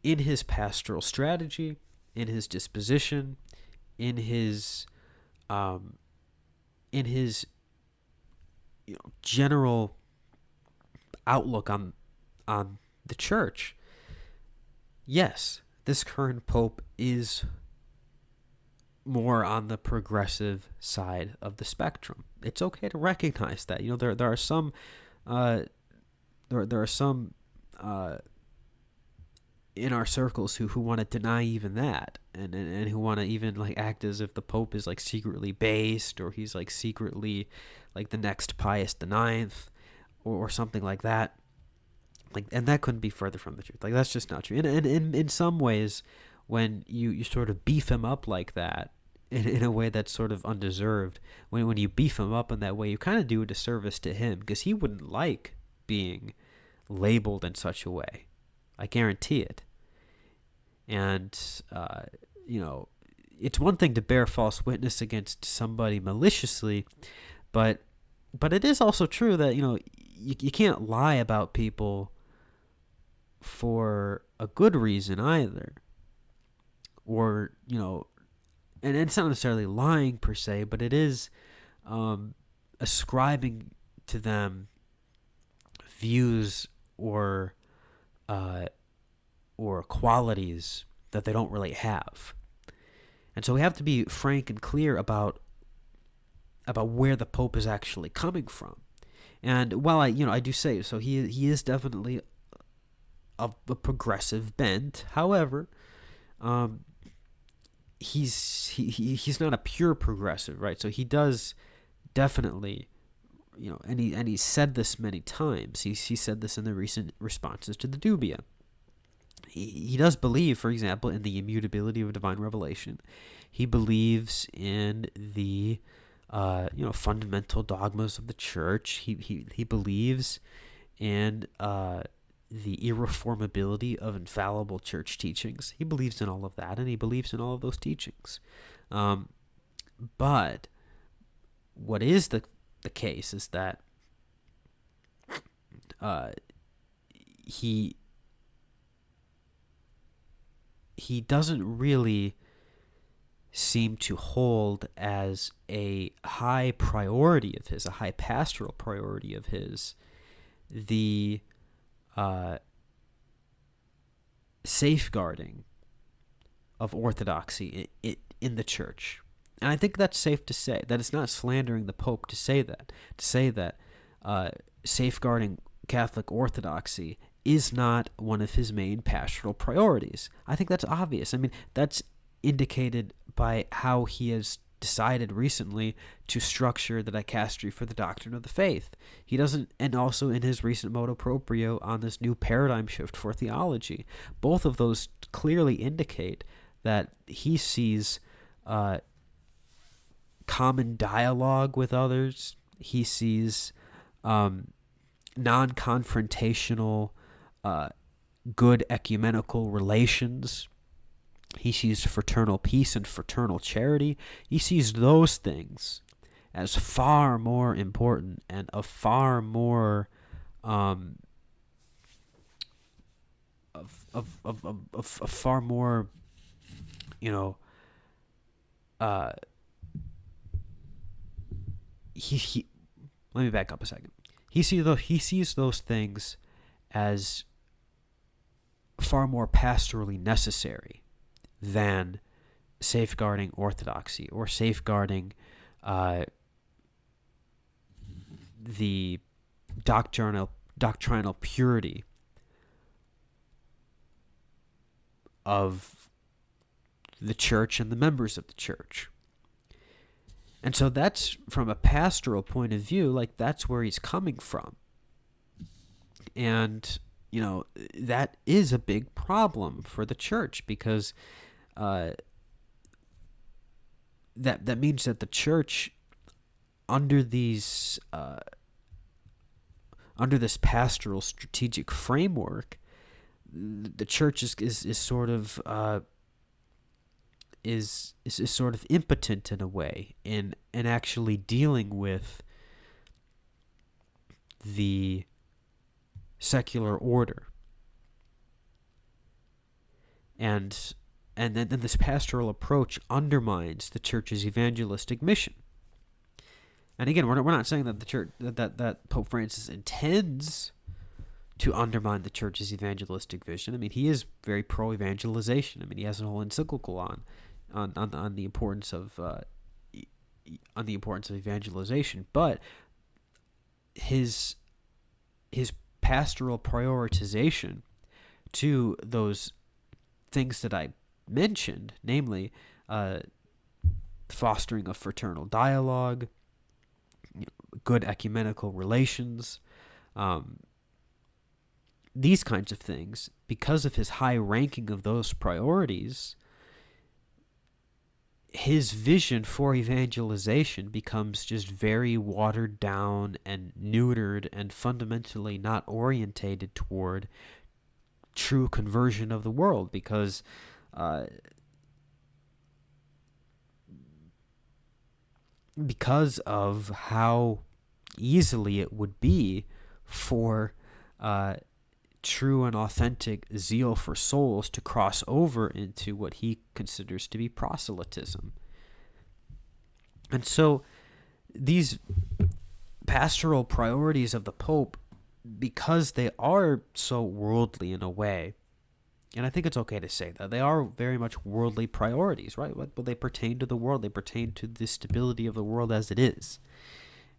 in his pastoral strategy, in his disposition, in his general outlook on the Church. Yes, this current Pope is more on the progressive side of the spectrum. It's okay to recognize that. There are some there are some in our circles who want to deny even that, and who want to even act as if the Pope is secretly based, or he's secretly the next Pius IX, or something like that. And that couldn't be further from the truth. That's just not true. And in some ways, when you sort of beef him up like that, in a way that's sort of undeserved, when you beef him up in that way, you kind of do a disservice to him, because he wouldn't like being labeled in such a way. I guarantee it. And, it's one thing to bear false witness against somebody maliciously, but it is also true that, you can't lie about people for a good reason either. Or, and it's not necessarily lying per se, but it is ascribing to them views or qualities that they don't really have. And so we have to be frank and clear about where the Pope is actually coming from. And while I do say so, he is definitely of a progressive bent. However, he's not a pure progressive, right? So he does definitely, and he's said this many times. He said this in the recent responses to the Dubia. He does believe, for example, in the immutability of divine revelation. He believes in the fundamental dogmas of the Church. He believes in the irreformability of infallible Church teachings. He believes in all of that, and he believes in all of those teachings. But what is the case is that he doesn't really seem to hold as a high priority of his, a high pastoral priority of his, the safeguarding of orthodoxy in the Church. And I think that's safe to say, that it's not slandering the Pope to say that safeguarding Catholic orthodoxy is not one of his main pastoral priorities. I think that's obvious. I mean, that's indicated by how he has decided recently to structure the dicastery for the doctrine of the faith. He doesn't, and also in his recent motu proprio on this new paradigm shift for theology, both of those clearly indicate that he sees common dialogue with others. He sees non-confrontational, good ecumenical relations. He sees fraternal peace and fraternal charity. He sees those things as far more important and of far more far more, you know, he let me back up a second. He sees those things as far more pastorally necessary than safeguarding orthodoxy or safeguarding the doctrinal purity of the church and the members of the church. And so that's, from a pastoral point of view, like, that's where he's coming from. And, you know, that is a big problem for the church, because that means that the church, under these under this pastoral strategic framework, the church is sort of is sort of impotent in a way in actually dealing with the secular order. And then this pastoral approach undermines the church's evangelistic mission. And again, we're not saying that the church that Pope Francis intends to undermine the church's evangelistic vision. I mean, he is very pro-evangelization. I mean, he has a whole encyclical on the importance of evangelization. But his pastoral prioritization to those things that I mentioned, namely fostering of fraternal dialogue, good ecumenical relations, these kinds of things, because of his high ranking of those priorities, his vision for evangelization becomes just very watered down and neutered and fundamentally not orientated toward true conversion of the world, because of how easily it would be for true and authentic zeal for souls to cross over into what he considers to be proselytism. And so these pastoral priorities of the Pope, because they are so worldly in a way, and I think it's okay to say that they are very much worldly priorities, right? Well, they pertain to the world. They pertain to the stability of the world as it is.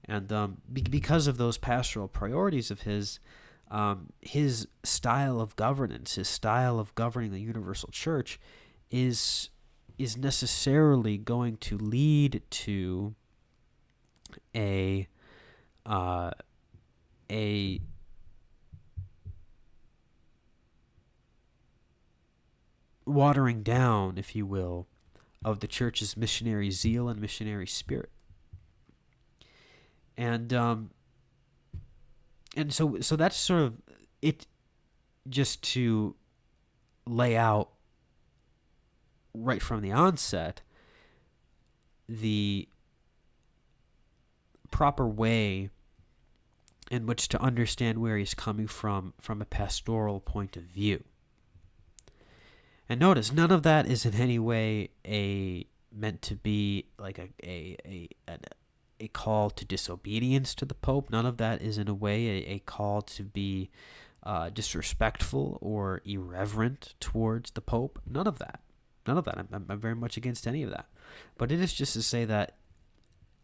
And because of those pastoral priorities of his style of governance, his style of governing the universal church is necessarily going to lead to a watering down, if you will, of the church's missionary zeal and missionary spirit. And so that's sort of it, just to lay out right from the onset the proper way in which to understand where he's coming from a pastoral point of view. And notice, none of that is in any way meant to be like a call to disobedience to the Pope. None of that is in a way a call to be disrespectful or irreverent towards the Pope. None of that. I'm very much against any of that. But it is just to say that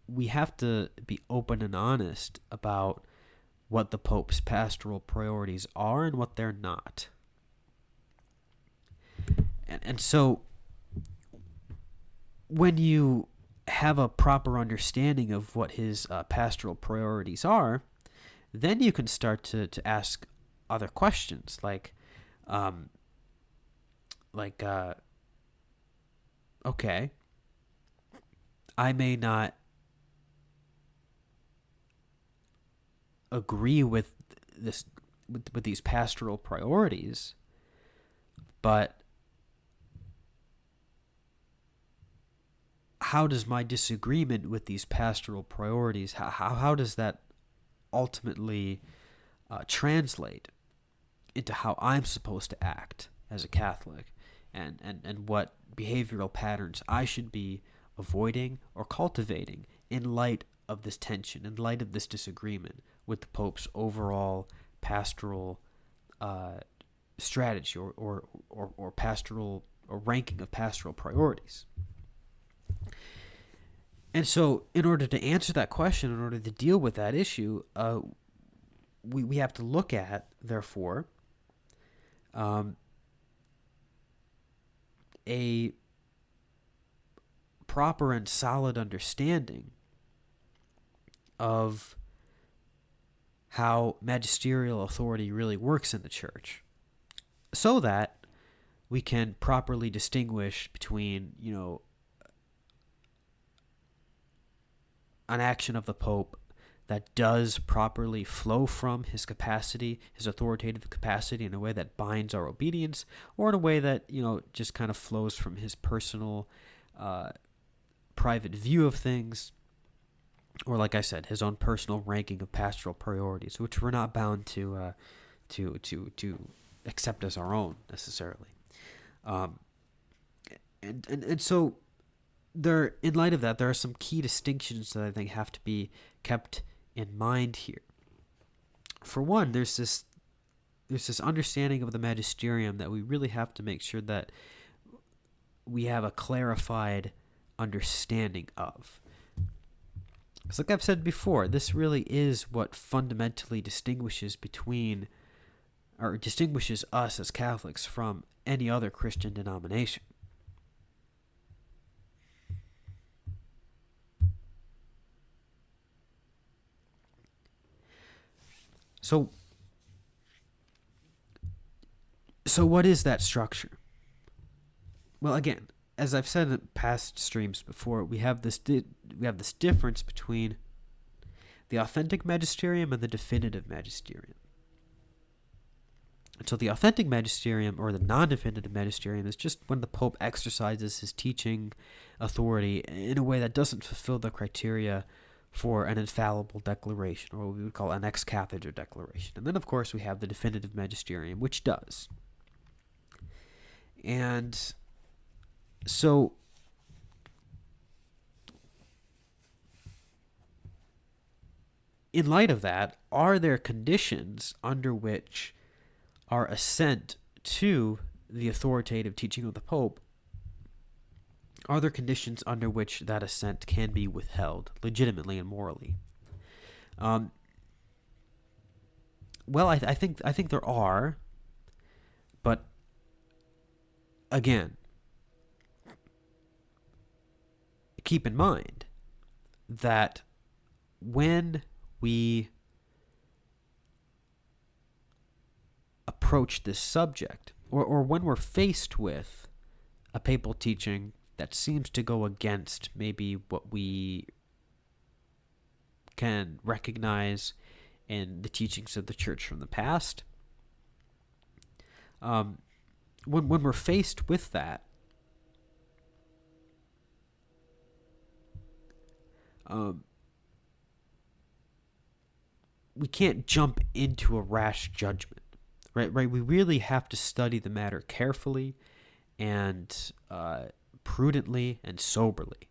we have to be open and honest about what the Pope's pastoral priorities are and what they're not. And so when you have a proper understanding of what his pastoral priorities are, then you can start to ask other questions um, like okay, I may not agree with this with these pastoral priorities, but how does my disagreement with these pastoral priorities, how does that ultimately translate into how I'm supposed to act as a Catholic, and what behavioral patterns I should be avoiding or cultivating in light of this tension, in light of this disagreement with the Pope's overall pastoral uh, strategy, or pastoral, or ranking of pastoral priorities. And so, in order to answer that question, in order to deal with that issue, we have to look at, therefore, um, a proper and solid understanding of how magisterial authority really works in the church, so that we can properly distinguish between, an action of the Pope that does properly flow from his capacity, his authoritative capacity, in a way that binds our obedience, or in a way that, just kind of flows from his personal, private view of things, or, like I said, his own personal ranking of pastoral priorities, which we're not bound to accept as our own necessarily. And so there, in light of that, there are some key distinctions that I think have to be kept in mind here. For one, there's this understanding of the magisterium that we really have to make sure that we have a clarified understanding of. Because, like I've said before, this really is what fundamentally distinguishes us as Catholics from any other Christian denomination. So what is that structure? Well, again, as I've said in past streams before, we have this difference between the authentic magisterium and the definitive magisterium. And so the authentic magisterium, or the non-definitive magisterium, is just when the Pope exercises his teaching authority in a way that doesn't fulfill the criteria for an infallible declaration, or what we would call an ex cathedra declaration. And then, of course, we have the definitive magisterium, which does. And so in light of that, are there conditions under which our assent to the authoritative teaching of the Pope, are there conditions under which that assent can be withheld legitimately and morally? Well, I think there are, but again, keep in mind that when we approach this subject, or when we're faced with a papal teaching that seems to go against maybe what we can recognize in the teachings of the church from the past, when we're faced with that, we can't jump into a rash judgment, right? We really have to study the matter carefully and prudently and soberly.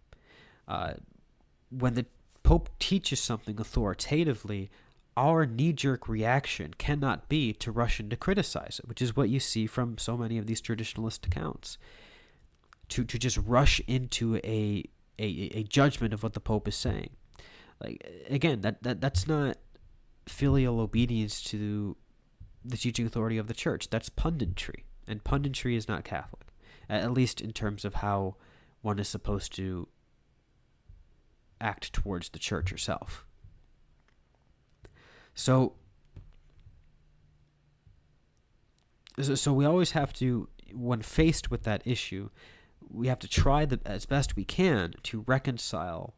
When the Pope teaches something authoritatively, our knee-jerk reaction cannot be to rush in to criticize it, which is what you see from so many of these traditionalist accounts. To just rush into a judgment of what the Pope is saying. Like, again, that's not filial obedience to the teaching authority of the church. That's punditry, and punditry is not Catholic, at least in terms of how one is supposed to act towards the church herself. So we always have to, when faced with that issue, we have to try as best we can to reconcile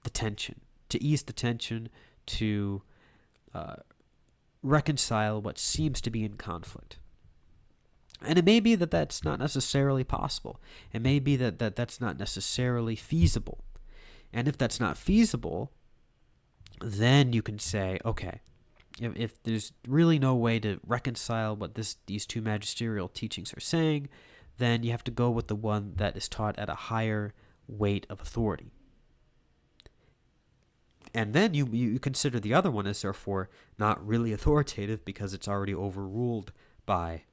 the tension, to ease the tension, to reconcile what seems to be in conflict. And it may be that that's not necessarily possible. It may be that that's not necessarily feasible. And if that's not feasible, then you can say, okay, if there's really no way to reconcile what these two magisterial teachings are saying, then you have to go with the one that is taught at a higher weight of authority. And then you consider the other one as therefore not really authoritative because it's already overruled by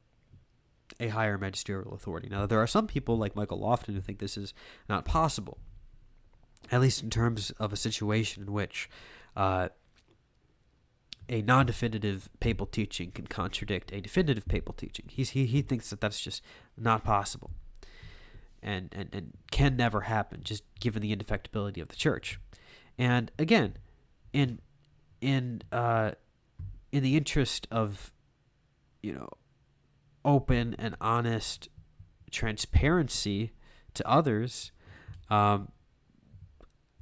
a higher magisterial authority. Now, there are some people like Michael Lofton who think this is not possible, at least in terms of a situation in which a non-definitive papal teaching can contradict a definitive papal teaching. He thinks that that's just not possible and can never happen, just given the indefectibility of the church. And again, in the interest of, open and honest transparency to others, I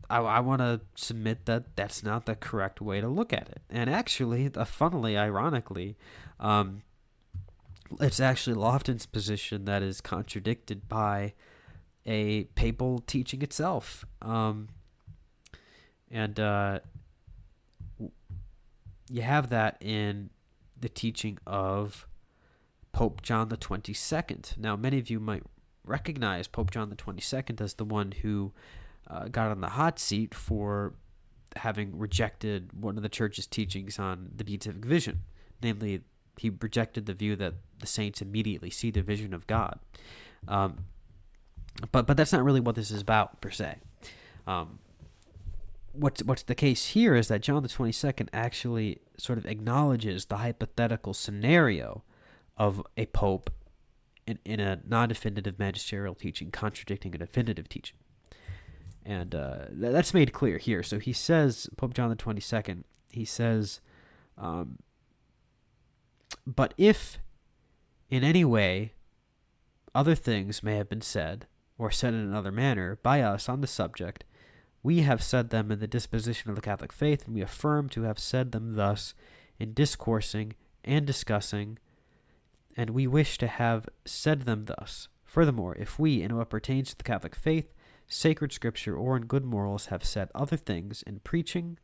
want to submit that that's not the correct way to look at it. And actually, funnily, ironically, it's actually Lofton's position that is contradicted by a papal teaching itself. And you have that in the teaching of Pope John the 22nd. Now, many of you might recognize Pope John the 22nd as the one who got on the hot seat for having rejected one of the church's teachings on the beatific vision. Namely, he rejected the view that the saints immediately see the vision of God. But that's not really what this is about, per se. What's the case here is that John the 22nd actually sort of acknowledges the hypothetical scenario of a pope in a non-definitive magisterial teaching contradicting a definitive teaching. And that's made clear here. So he says, Pope John the 22nd, he says, but if in any way other things may have been said, or said in another manner, by us on the subject, we have said them in the disposition of the Catholic faith, and we affirm to have said them thus in discoursing and discussing, and we wish to have said them thus. Furthermore, if we, in what pertains to the Catholic faith, sacred scripture, or in good morals, have said other things in preaching,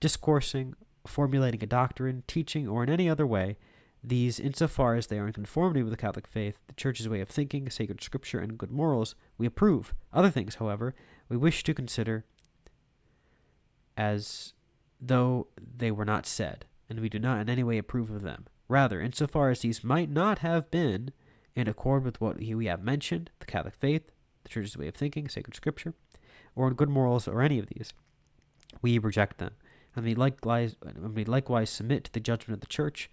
discoursing, formulating a doctrine, teaching, or in any other way, these, insofar as they are in conformity with the Catholic faith, the Church's way of thinking, sacred scripture, and good morals, we approve. Other things, however, we wish to consider as though they were not said, and we do not in any way approve of them. Rather, insofar as these might not have been in accord with what we have mentioned, the Catholic faith, the Church's way of thinking, sacred scripture, or in good morals, or any of these, we reject them, and we likewise submit to the judgment of the Church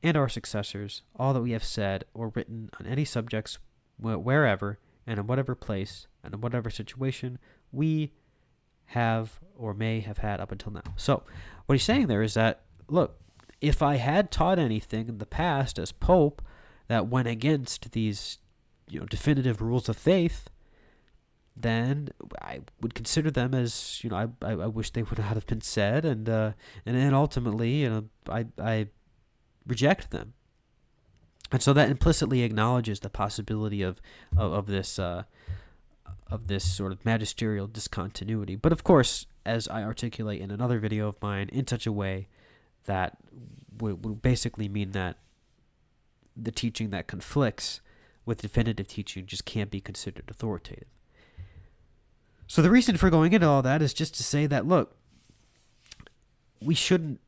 and our successors all that we have said or written on any subjects wherever and in whatever place and in whatever situation we have or may have had up until now. So what he's saying there is that, look, if I had taught anything in the past as Pope that went against these definitive rules of faith, then I would consider them as, I wish they would not have been said, and ultimately, I reject them. And so that implicitly acknowledges the possibility of this sort of magisterial discontinuity. But of course, as I articulate in another video of mine, in such a way that would basically mean that the teaching that conflicts with definitive teaching just can't be considered authoritative. So the reason for going into all that is just to say that, look, we shouldn't,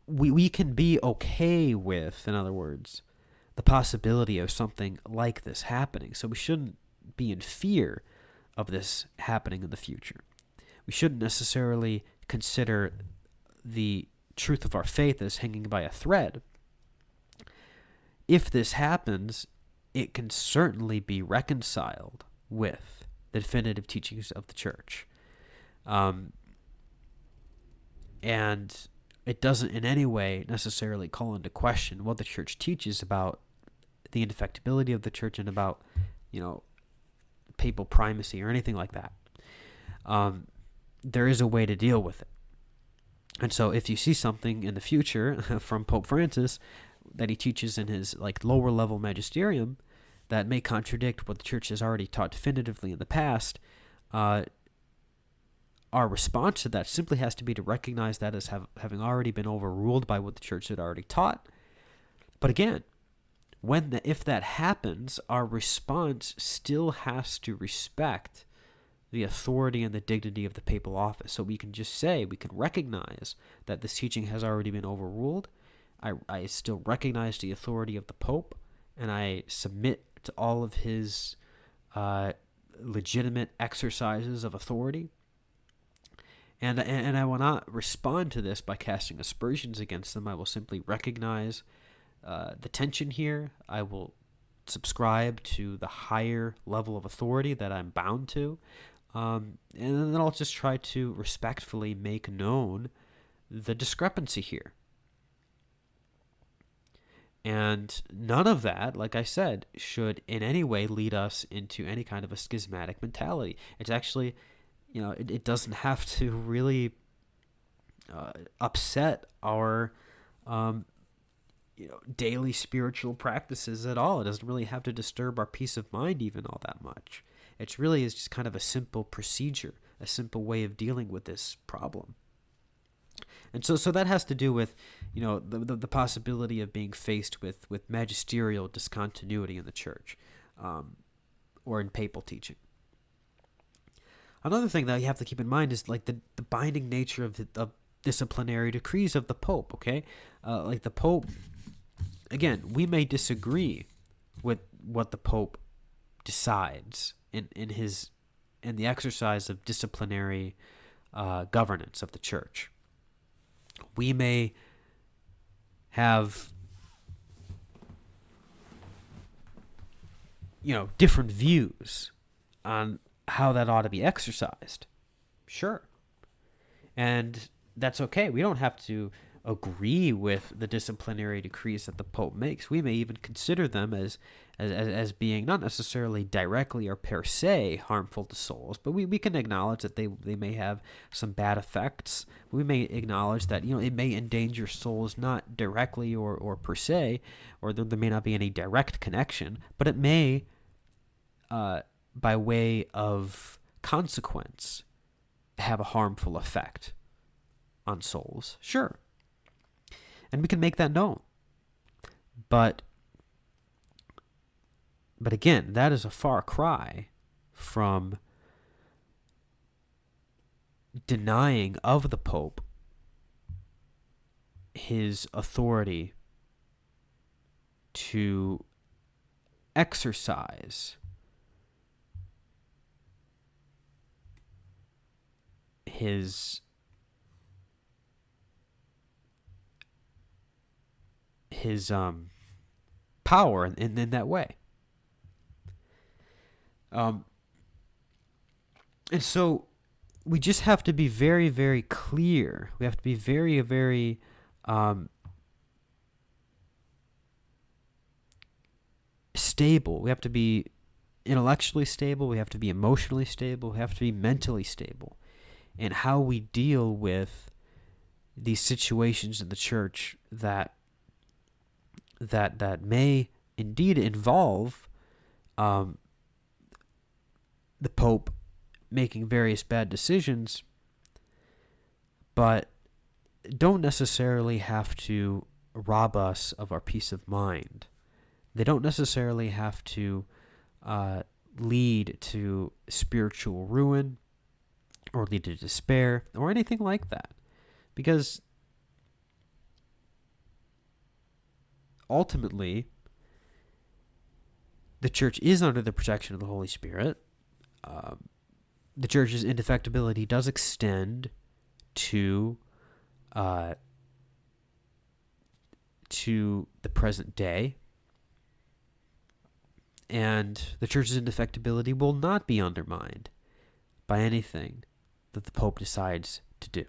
we can be okay with, in other words, the possibility of something like this happening. So we shouldn't be in fear of this happening in the future. We shouldn't necessarily consider the truth of our faith as hanging by a thread. If this happens, it can certainly be reconciled with the definitive teachings of the church. And it doesn't in any way necessarily call into question what the church teaches about the indefectibility of the church and about, papal primacy or anything like that. There is a way to deal with it. And so if you see something in the future from Pope Francis that he teaches in his lower level magisterium that may contradict what the church has already taught definitively in the past, our response to that simply has to be to recognize that as having already been overruled by what the church had already taught. But again, if that happens, our response still has to respect the authority and the dignity of the papal office. So we can recognize that this teaching has already been overruled. I still recognize the authority of the Pope, and I submit to all of his legitimate exercises of authority. And I will not respond to this by casting aspersions against them. I will simply recognize the tension here. I will subscribe to the higher level of authority that I'm bound to. And then I'll just try to respectfully make known the discrepancy here. And none of that, like I said, should in any way lead us into any kind of a schismatic mentality. It's actually, it doesn't have to really upset our daily spiritual practices at all. It doesn't really have to disturb our peace of mind even all that much. It really is just kind of a simple procedure, a simple way of dealing with this problem. And so that has to do with, the possibility of being faced with magisterial discontinuity in the church, or in papal teaching. Another thing that you have to keep in mind is the binding nature of disciplinary decrees of the Pope. Okay, the Pope. Again, we may disagree with what the Pope decides in the exercise of disciplinary governance of the church. We may have different views on how that ought to be exercised. Sure. And that's okay. We don't have to agree with the disciplinary decrees that the Pope makes. We may even consider them as being not necessarily directly or per se harmful to souls, but we can acknowledge that they may have some bad effects. We may acknowledge that it may endanger souls not directly or per se, or there may not be any direct connection, but it may, by way of consequence, have a harmful effect on souls. Sure. And we can make that known. But again, that is a far cry from denying of the Pope his authority to exercise his power in that way. And so we just have to be very, very clear. We have to be very, very stable. We have to be intellectually stable. We have to be emotionally stable. We have to be mentally stable in how we deal with these situations in the church that may indeed involve the Pope making various bad decisions, but don't necessarily have to rob us of our peace of mind. They don't necessarily have to lead to spiritual ruin or lead to despair or anything like that. Because ultimately, the church is under the protection of the Holy Spirit. The church's indefectibility does extend to the present day. And the church's indefectibility will not be undermined by anything that the Pope decides to do.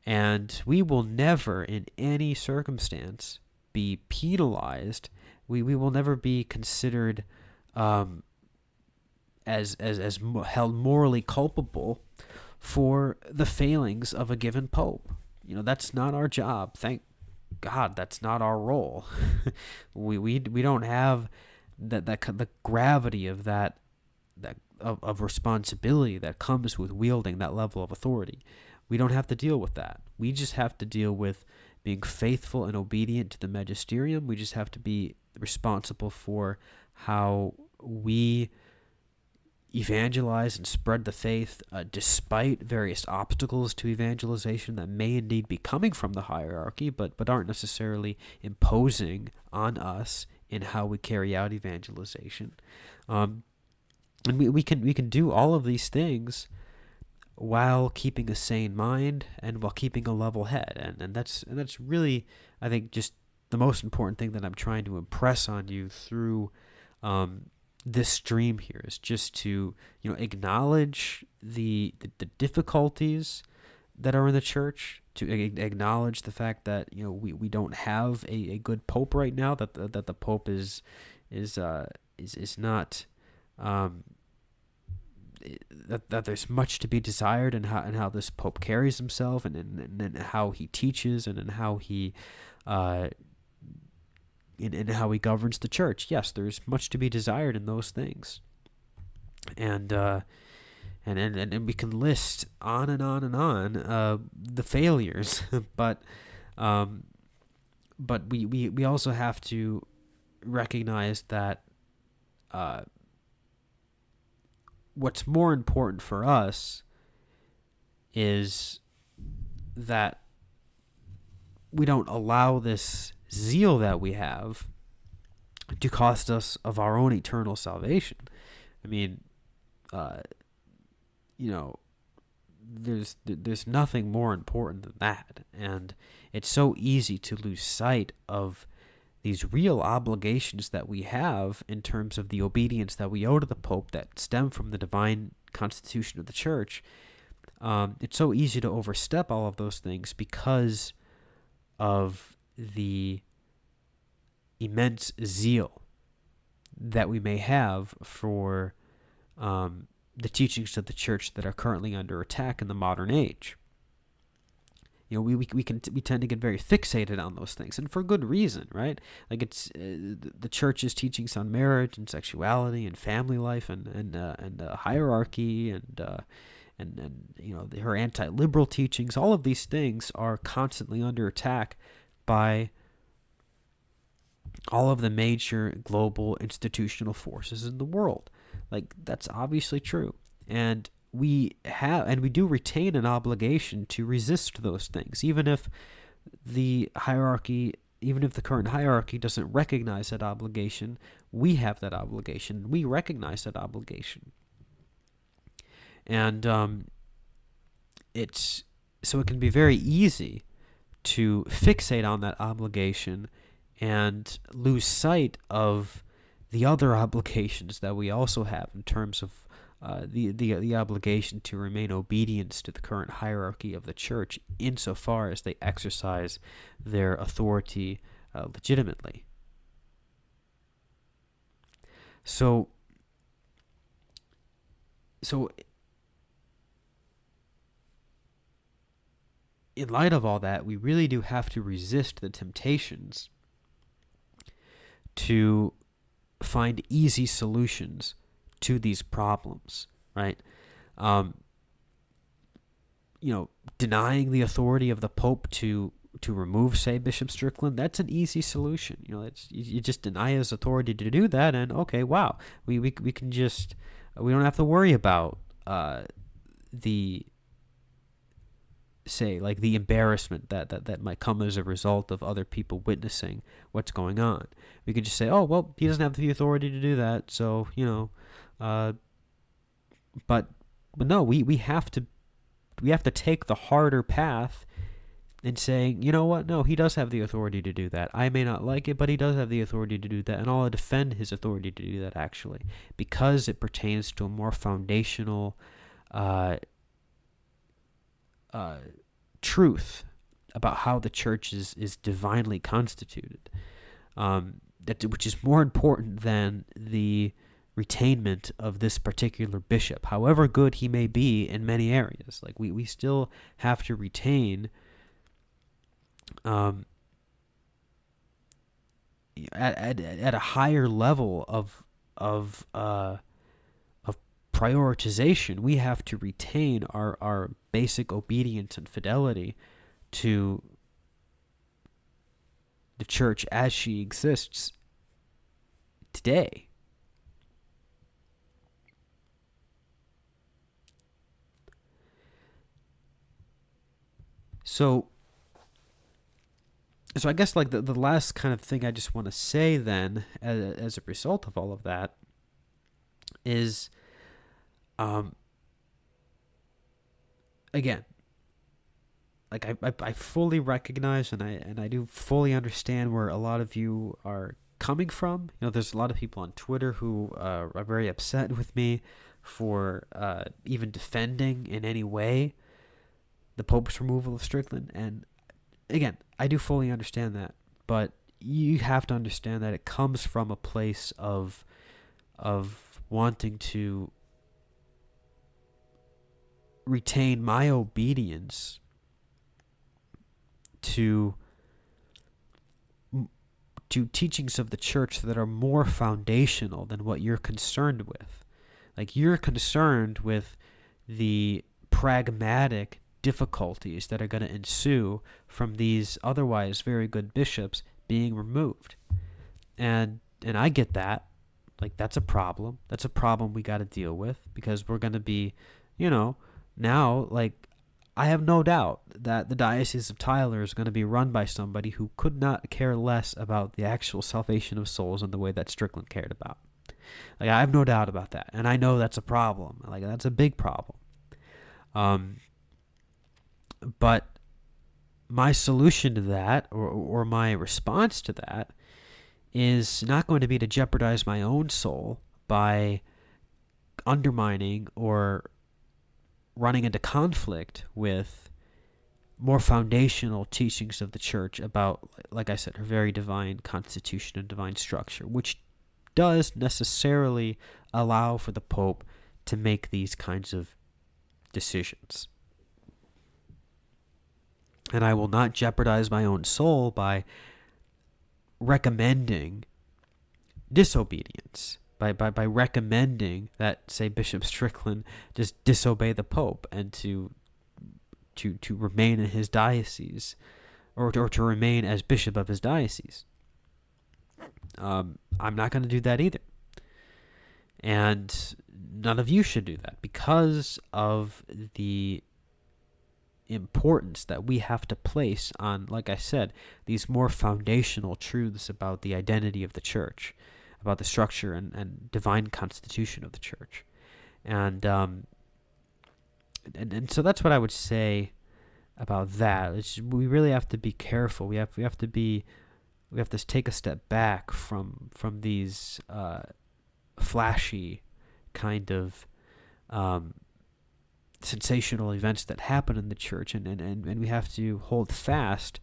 And we will never, in any circumstance, be penalized. We will never be considered as held morally culpable for the failings of a given pope. That's not our job. Thank God, that's not our role. we don't have the gravity of that of responsibility that comes with wielding that level of authority. We don't have to deal with that. We just have to deal with being faithful and obedient to the magisterium. We just have to be responsible for how we evangelize and spread the faith despite various obstacles to evangelization that may indeed be coming from the hierarchy, but aren't necessarily imposing on us in how we carry out evangelization. And we can do all of these things while keeping a sane mind and while keeping a level head. And that's really, I think, just the most important thing that I'm trying to impress on you through this stream here, is just to acknowledge the difficulties that are in the church, to acknowledge the fact that we don't have a good pope right now, that the pope is not that there's much to be desired in how this pope carries himself, and how he teaches, and in how he in how he governs the church. Yes, there's much to be desired in those things, and we can list on and on and on the failures, but we also have to recognize that what's more important for us is that we don't allow this zeal that we have to cost us of our own eternal salvation. I mean, there's nothing more important than that, and it's so easy to lose sight of these real obligations that we have in terms of the obedience that we owe to the Pope that stem from the divine constitution of the Church. It's so easy to overstep all of those things because of the immense zeal that we may have for the teachings of the Church that are currently under attack in the modern age. We tend to get very fixated on those things, and for good reason, right? Like it's the Church's teachings on marriage and sexuality and family life and hierarchy and her anti-liberal teachings. All of these things are constantly under attack by all of the major global institutional forces in the world. Like, that's obviously true, and we do retain an obligation to resist those things, even if the current hierarchy doesn't recognize that obligation. We have that obligation. We recognize that obligation, and it can be very easy to fixate on that obligation and lose sight of the other obligations that we also have in terms of the obligation to remain obedient to the current hierarchy of the Church insofar as they exercise their authority legitimately. So in light of all that, we really do have to resist the temptations to find easy solutions to these problems, right? Denying the authority of the Pope to remove, say, Bishop Strickland, that's an easy solution. You just deny his authority to do that, and okay, wow, we can just, we don't have to worry about the embarrassment that might come as a result of other people witnessing what's going on. We could just say, oh, well, he doesn't have the authority to do that, so, but no, we have to take the harder path and saying, you know what, no, he does have the authority to do that. I may not like it, but he does have the authority to do that, and I'll defend his authority to do that, actually, because it pertains to a more foundational truth about how the church is divinely constituted, which is more important than the retainment of this particular bishop, however good he may be in many areas. Like we still have to retain at a higher level of prioritization. We have to retain our basic obedience and fidelity to the church as she exists today. So I guess like the last kind of thing I just want to say then, as a result of all of that, is, again, like I fully recognize and I do fully understand where a lot of you are coming from. You know, there's a lot of people on Twitter who are very upset with me for even defending in any way the Pope's removal of Strickland. And again, I do fully understand that, but you have to understand that it comes from a place of wanting to retain my obedience to teachings of the church that are more foundational than what you're concerned with. Like, you're concerned with the pragmatic difficulties that are going to ensue from these otherwise very good bishops being removed. And I get that. Like, that's a problem. That's a problem we got to deal with, because we're going to be, now, like, I have no doubt that the Diocese of Tyler is going to be run by somebody who could not care less about the actual salvation of souls in the way that Strickland cared about. Like, I have no doubt about that. And I know that's a problem. Like, that's a big problem. But my solution to that, or my response to that, is not going to be to jeopardize my own soul by undermining or running into conflict with more foundational teachings of the church about, like I said, her very divine constitution and divine structure, which does necessarily allow for the Pope to make these kinds of decisions. And I will not jeopardize my own soul by recommending disobedience, by recommending that, say, Bishop Strickland just disobey the Pope and to remain in his diocese, or to remain as bishop of his diocese. I'm not going to do that either. And none of you should do that, because of the importance that we have to place on, like I said, these more foundational truths about the identity of the church, about the structure and divine constitution of the church. And so that's what I would say about that. We really have to be careful. We have to take a step back from these flashy kind of sensational events that happen in the church, and we have to hold fast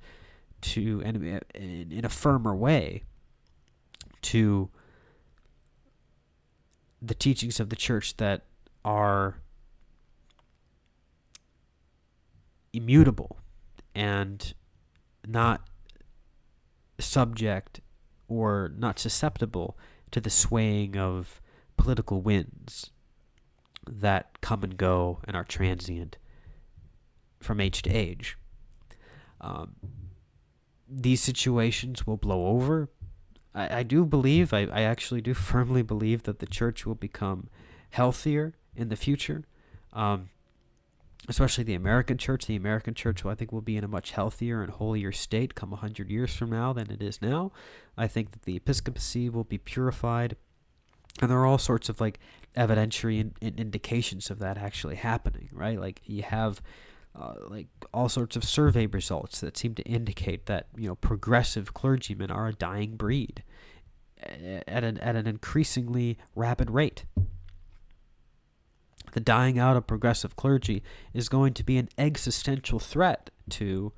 to, and in a firmer way, to the teachings of the church that are immutable and not subject or not susceptible to the swaying of political winds that come and go and are transient from age to age. These situations will blow over. I do believe, I actually do firmly believe that the church will become healthier in the future, especially the American church. The American church, I think, will be in a much healthier and holier state come 100 years from now than it is now. I think that the episcopacy will be purified, and there are all sorts of, like, evidentiary indications of that actually happening, right? Like, you have like all sorts of survey results that seem to indicate that progressive clergymen are a dying breed at an increasingly rapid rate. The dying out of progressive clergy is going to be an existential threat to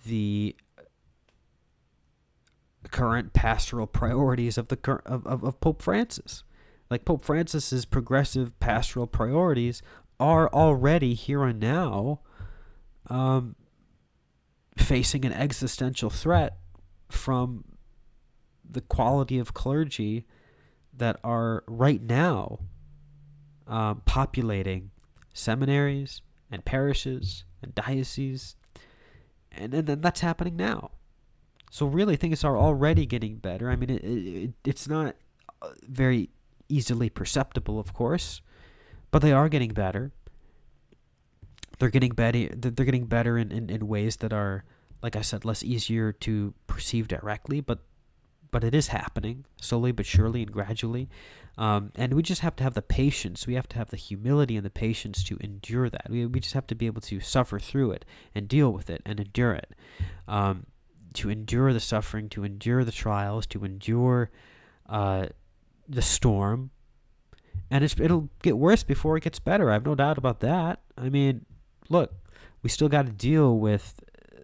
the current pastoral priorities of Pope Francis. Like, Pope Francis's progressive pastoral priorities are already here and now facing an existential threat from the quality of clergy that are right now populating seminaries and parishes and dioceses, and that's happening now. So really, things are already getting better. I mean, it's not very easily perceptible, of course, but they are getting better. They're getting better. They're getting better in ways that are, like I said, less easier to perceive directly, but it is happening slowly but surely and gradually. And we just have to have the patience. We have to have the humility and the patience to endure that. We just have to be able to suffer through it and deal with it and endure it. To endure the suffering, to endure the trials, to endure the storm. And it'll get worse before it gets better. I have no doubt about that. I mean, look, we still got to deal with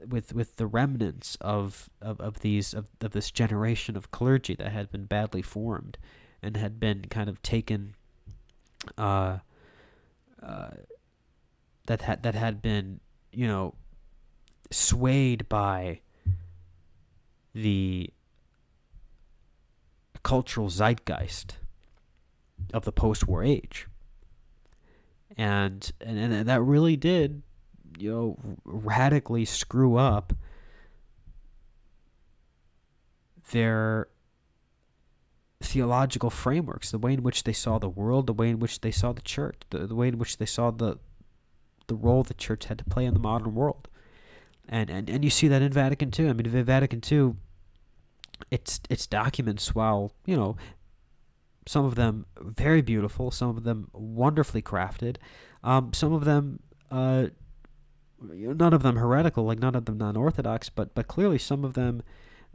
the remnants of this generation of clergy that had been badly formed and had been kind of taken that had been swayed by the cultural zeitgeist of the post-war age, and that really did radically screw up their theological frameworks, the way in which they saw the world, the way in which they saw the church, the way in which they saw the role the church had to play in the modern world. And you see that in Vatican II. I mean, in Vatican II, its documents, while some of them very beautiful, some of them wonderfully crafted, some of them none of them heretical, like none of them non-orthodox, but clearly some of them,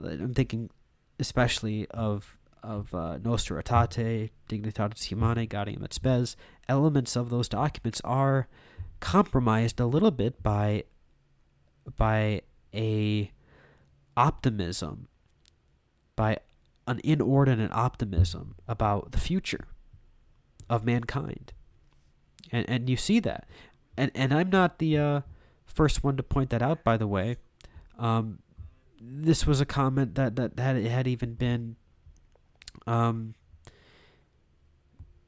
I'm thinking especially of Nostra Aetate, Dignitatis Humanae, Gaudium et Spes. Elements of those documents are compromised a little bit by a optimism, by an inordinate optimism about the future of mankind. And you see that. And I'm not the first one to point that out, by the way. This was a comment that had even been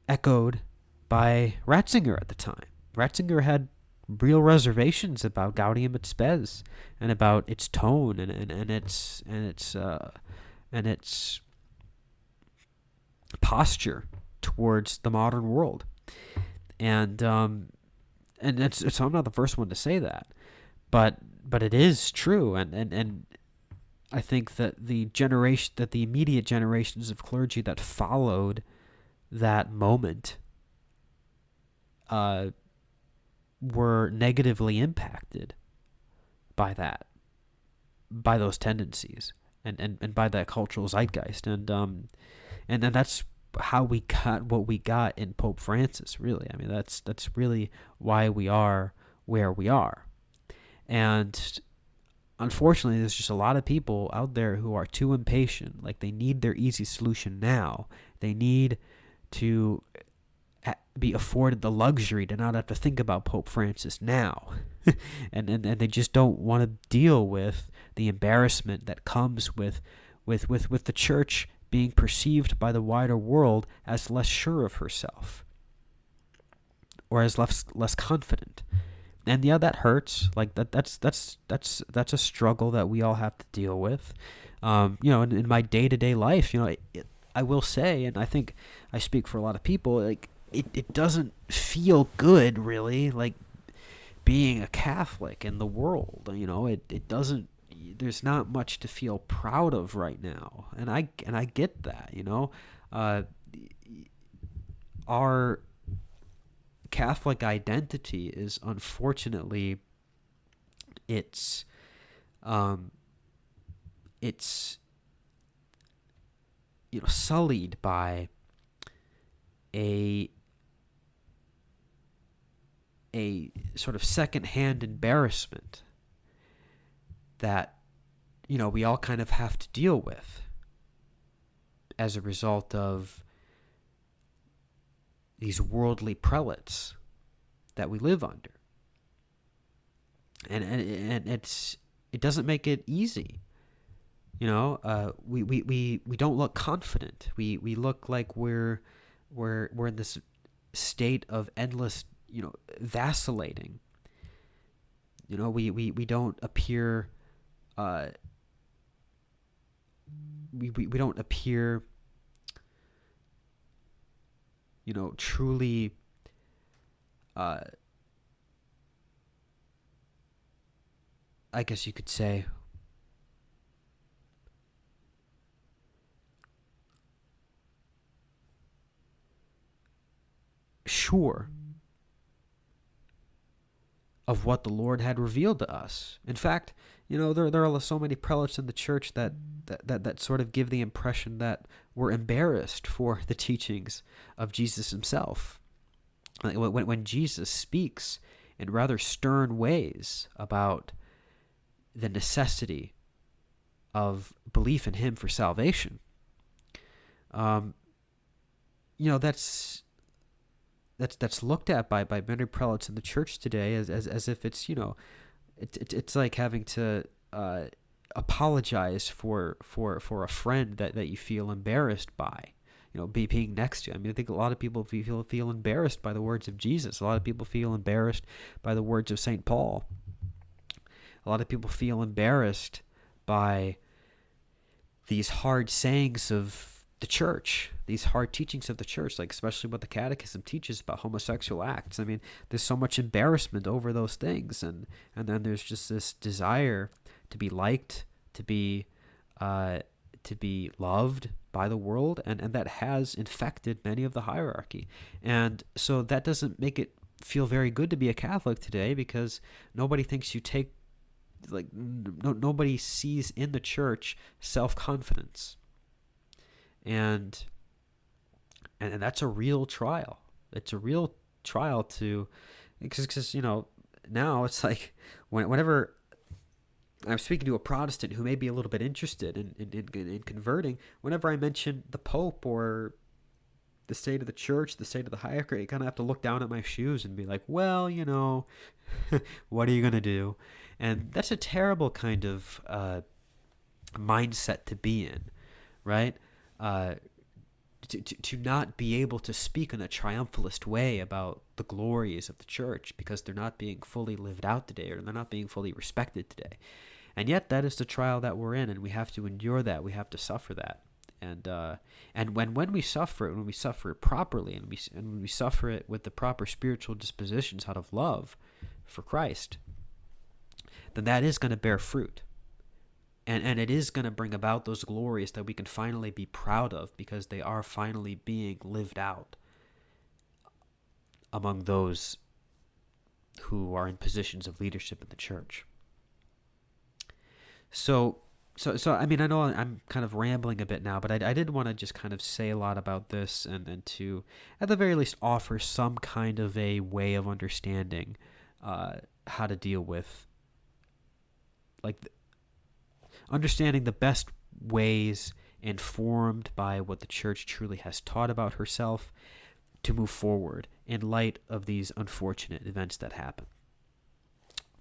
echoed by Ratzinger at the time. Ratzinger had real reservations about Gaudium et Spes and about its tone and its posture towards the modern world. And so I'm not the first one to say that, but it is true, and I think that the immediate generations of clergy that followed that moment were negatively impacted by those tendencies, and by that cultural zeitgeist, and then that's how we got what we got in Pope Francis. Really, I mean, that's really why we are where we are. And unfortunately, there's just a lot of people out there who are too impatient. Like, they need their easy solution now. They need to be afforded the luxury to not have to think about Pope Francis now. and they just don't want to deal with the embarrassment that comes with the church being perceived by the wider world as less sure of herself, or as less confident. And yeah, that hurts. Like, that's a struggle that we all have to deal with. In my day-to-day life, I will say, and I think I speak for a lot of people, like, it doesn't feel good, really, like, being a Catholic in the world. It doesn't. There's not much to feel proud of right now, and I get that. Our Catholic identity is unfortunately it's sullied by a sort of secondhand embarrassment that we all kind of have to deal with as a result of these worldly prelates that we live under. And it doesn't make it easy. We don't look confident. We look like we're in this state of endless, vacillating. We don't appear we don't appear truly I guess you could say sure of what the Lord had revealed to us. In fact, there are so many prelates in the church that sort of give the impression that we're embarrassed for the teachings of Jesus himself. When Jesus speaks in rather stern ways about the necessity of belief in him for salvation, that's looked at by many prelates in the church today as if it's it's like having to apologize for a friend that you feel embarrassed by, being next to you. I mean, I think a lot of people feel embarrassed by the words of Jesus. A lot of people feel embarrassed by the words of St. Paul. A lot of people feel embarrassed by these hard sayings of the church, these hard teachings of the church, like especially what the Catechism teaches about homosexual acts. I mean, there's so much embarrassment over those things, and then there's just this desire to be liked, to be loved by the world, and that has infected many of the hierarchy. And so that doesn't make it feel very good to be a Catholic today, because nobody thinks you take, nobody sees in the church self-confidence. And that's a real trial. It's a real trial because now it's like whenever I'm speaking to a Protestant who may be a little bit interested in converting, whenever I mention the Pope or the state of the church, the state of the hierarchy, I kind of have to look down at my shoes and be like, well, what are you going to do? And that's a terrible kind of mindset to be in, right? To not be able to speak in a triumphalist way about the glories of the church because they're not being fully lived out today, or they're not being fully respected today. And yet that is the trial that we're in, and we have to endure that. We have to suffer that. And when we suffer it, when we suffer it properly, and when we suffer it with the proper spiritual dispositions out of love for Christ, then that is going to bear fruit. And it is going to bring about those glories that we can finally be proud of, because they are finally being lived out among those who are in positions of leadership in the church. So I mean, I know I'm kind of rambling a bit now, but I did want to just kind of say a lot about this, and to, at the very least, offer some kind of a way of understanding how to deal with, understanding the best ways, informed by what the church truly has taught about herself, to move forward in light of these unfortunate events that happen.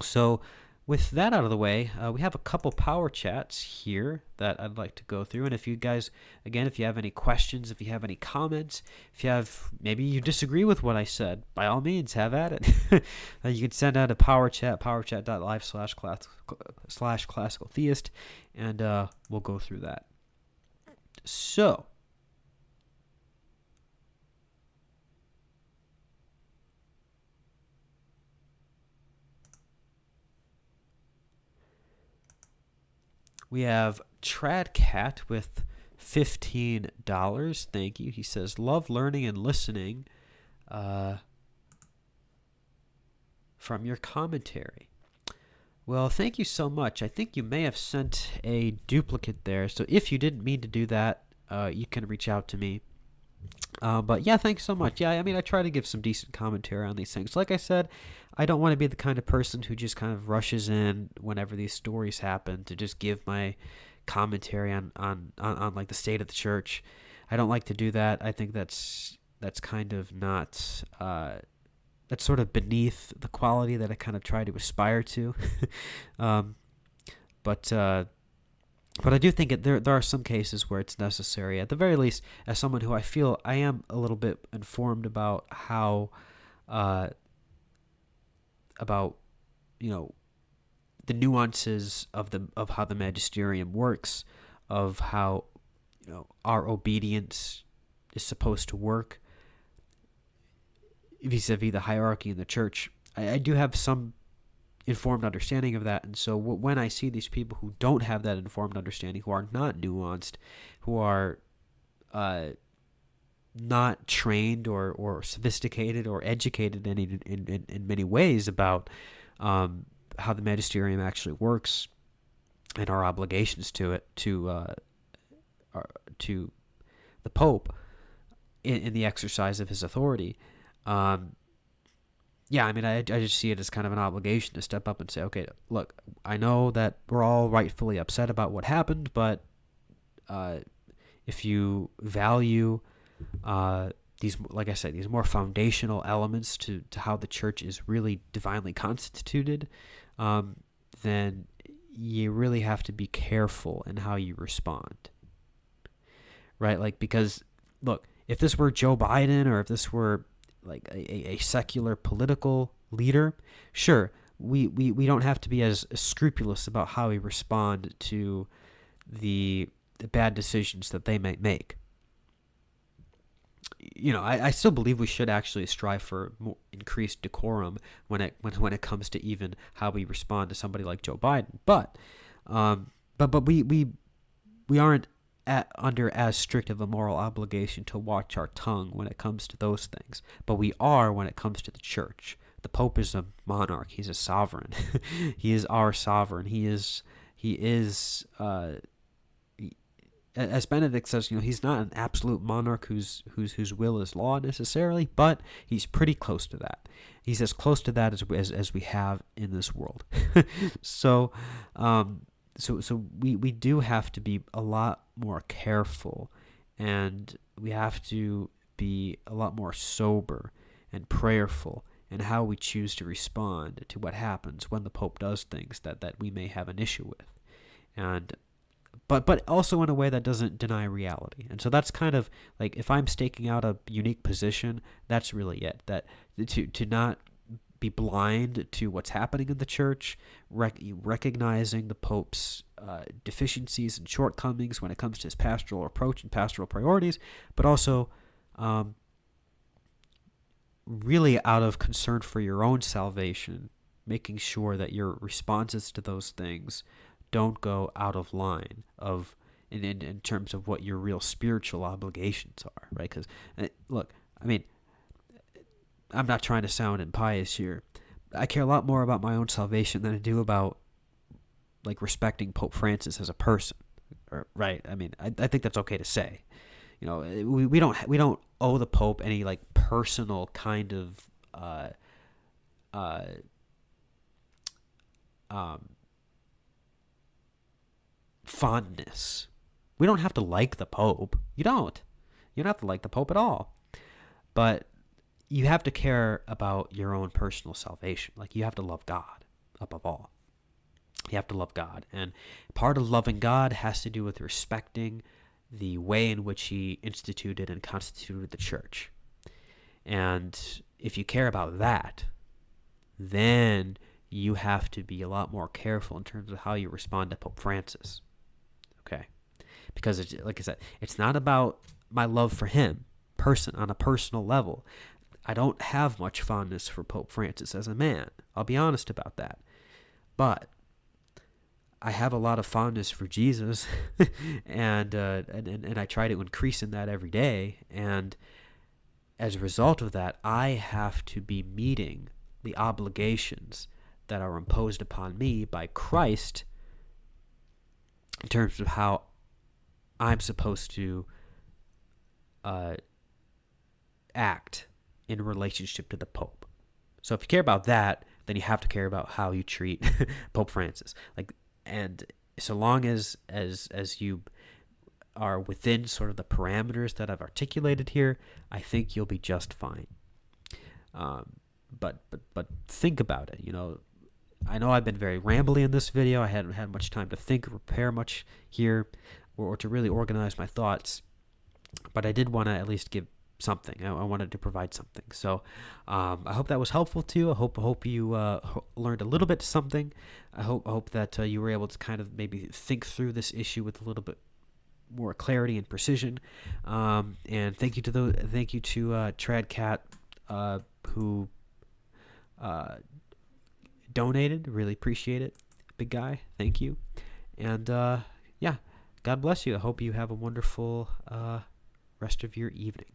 So with that out of the way, we have a couple power chats here that I'd like to go through. And if you guys, again, if you have any questions, if you have any comments, maybe you disagree with what I said, by all means, have at it. You can send out a power chat, powerchat.live/classicaltheist, and we'll go through that. So, we have Tradcat with $15. Thank you. He says, love learning and listening from your commentary. Well, thank you so much. I think you may have sent a duplicate there, so if you didn't mean to do that, you can reach out to me. But yeah, thanks so much. Yeah, I mean, I try to give some decent commentary on these things. Like I said, I don't want to be the kind of person who just kind of rushes in whenever these stories happen to just give my commentary on like the state of the church. I don't like to do that. I think that's kind of not that's sort of beneath the quality that I kind of try to aspire to. um, but I do think there are some cases where it's necessary. At the very least, as someone who I feel I am a little bit informed about how about the nuances of how the magisterium works, of how our obedience is supposed to work vis-a-vis the hierarchy in the church. I do have some informed understanding of that, and so when I see these people who don't have that informed understanding, who are not nuanced, who are not trained or sophisticated or educated in many ways about how the magisterium actually works and our obligations to it, to the Pope in the exercise of his authority. Yeah, I mean, I just see it as kind of an obligation to step up and say, okay, look, I know that we're all rightfully upset about what happened, but if you value these, like I said, these more foundational elements to how the church is really divinely constituted, then you really have to be careful in how you respond, right? Like, because, look, if this were Joe Biden or if this were like a secular political leader, sure, we don't have to be as scrupulous about how we respond to the bad decisions that they might make. I still believe we should actually strive for more increased decorum when it comes to even how we respond to somebody like Joe Biden. But we aren't under as strict of a moral obligation to watch our tongue when it comes to those things. But we are when it comes to the church. The Pope is a monarch. He's a sovereign. He is our sovereign. He is as Benedict says, he's not an absolute monarch whose will is law necessarily, but he's pretty close to that. He's as close to that as we have in this world. So we do have to be a lot more careful, and we have to be a lot more sober and prayerful in how we choose to respond to what happens when the Pope does things that we may have an issue with. And but also in a way that doesn't deny reality. And so that's kind of like, if I'm staking out a unique position, that's really it. That to not be blind to what's happening in the church, recognizing the Pope's deficiencies and shortcomings when it comes to his pastoral approach and pastoral priorities, but also really out of concern for your own salvation, making sure that your responses to those things don't go out of line in terms of what your real spiritual obligations are, right? Because, look, I mean, I'm not trying to sound impious here. I care a lot more about my own salvation than I do about, like, respecting Pope Francis as a person, right? I mean, I think that's okay to say. We don't owe the Pope any, like, personal kind of fondness. We don't have to like the Pope. You don't have to like the Pope at all. But you have to care about your own personal salvation. Like, you have to love God above all. You have to love God. And part of loving God has to do with respecting the way in which he instituted and constituted the church. And if you care about that, then you have to be a lot more careful in terms of how you respond to Pope Francis. Okay? Because, like I said, it's not about my love for him on a personal level. I don't have much fondness for Pope Francis as a man. I'll be honest about that. But I have a lot of fondness for Jesus, and I try to increase in that every day. And as a result of that, I have to be meeting the obligations that are imposed upon me by Christ in terms of how I'm supposed to act in relationship to the Pope. So if you care about that, then you have to care about how you treat Pope Francis. And so long as you are within sort of the parameters that I've articulated here, I think you'll be just fine. But think about it. I know I've been very rambly in this video. I hadn't had much time to think or prepare much here, or to really organize my thoughts. But I did want to at least give something. I wanted to provide something. So I hope that was helpful to you. I hope you learned a little bit something. I hope that you were able to kind of maybe think through this issue with a little bit more clarity and precision. And thank you to Tradcat who donated. Really appreciate it, big guy. Thank you. And yeah, God bless you. I hope you have a wonderful rest of your evening.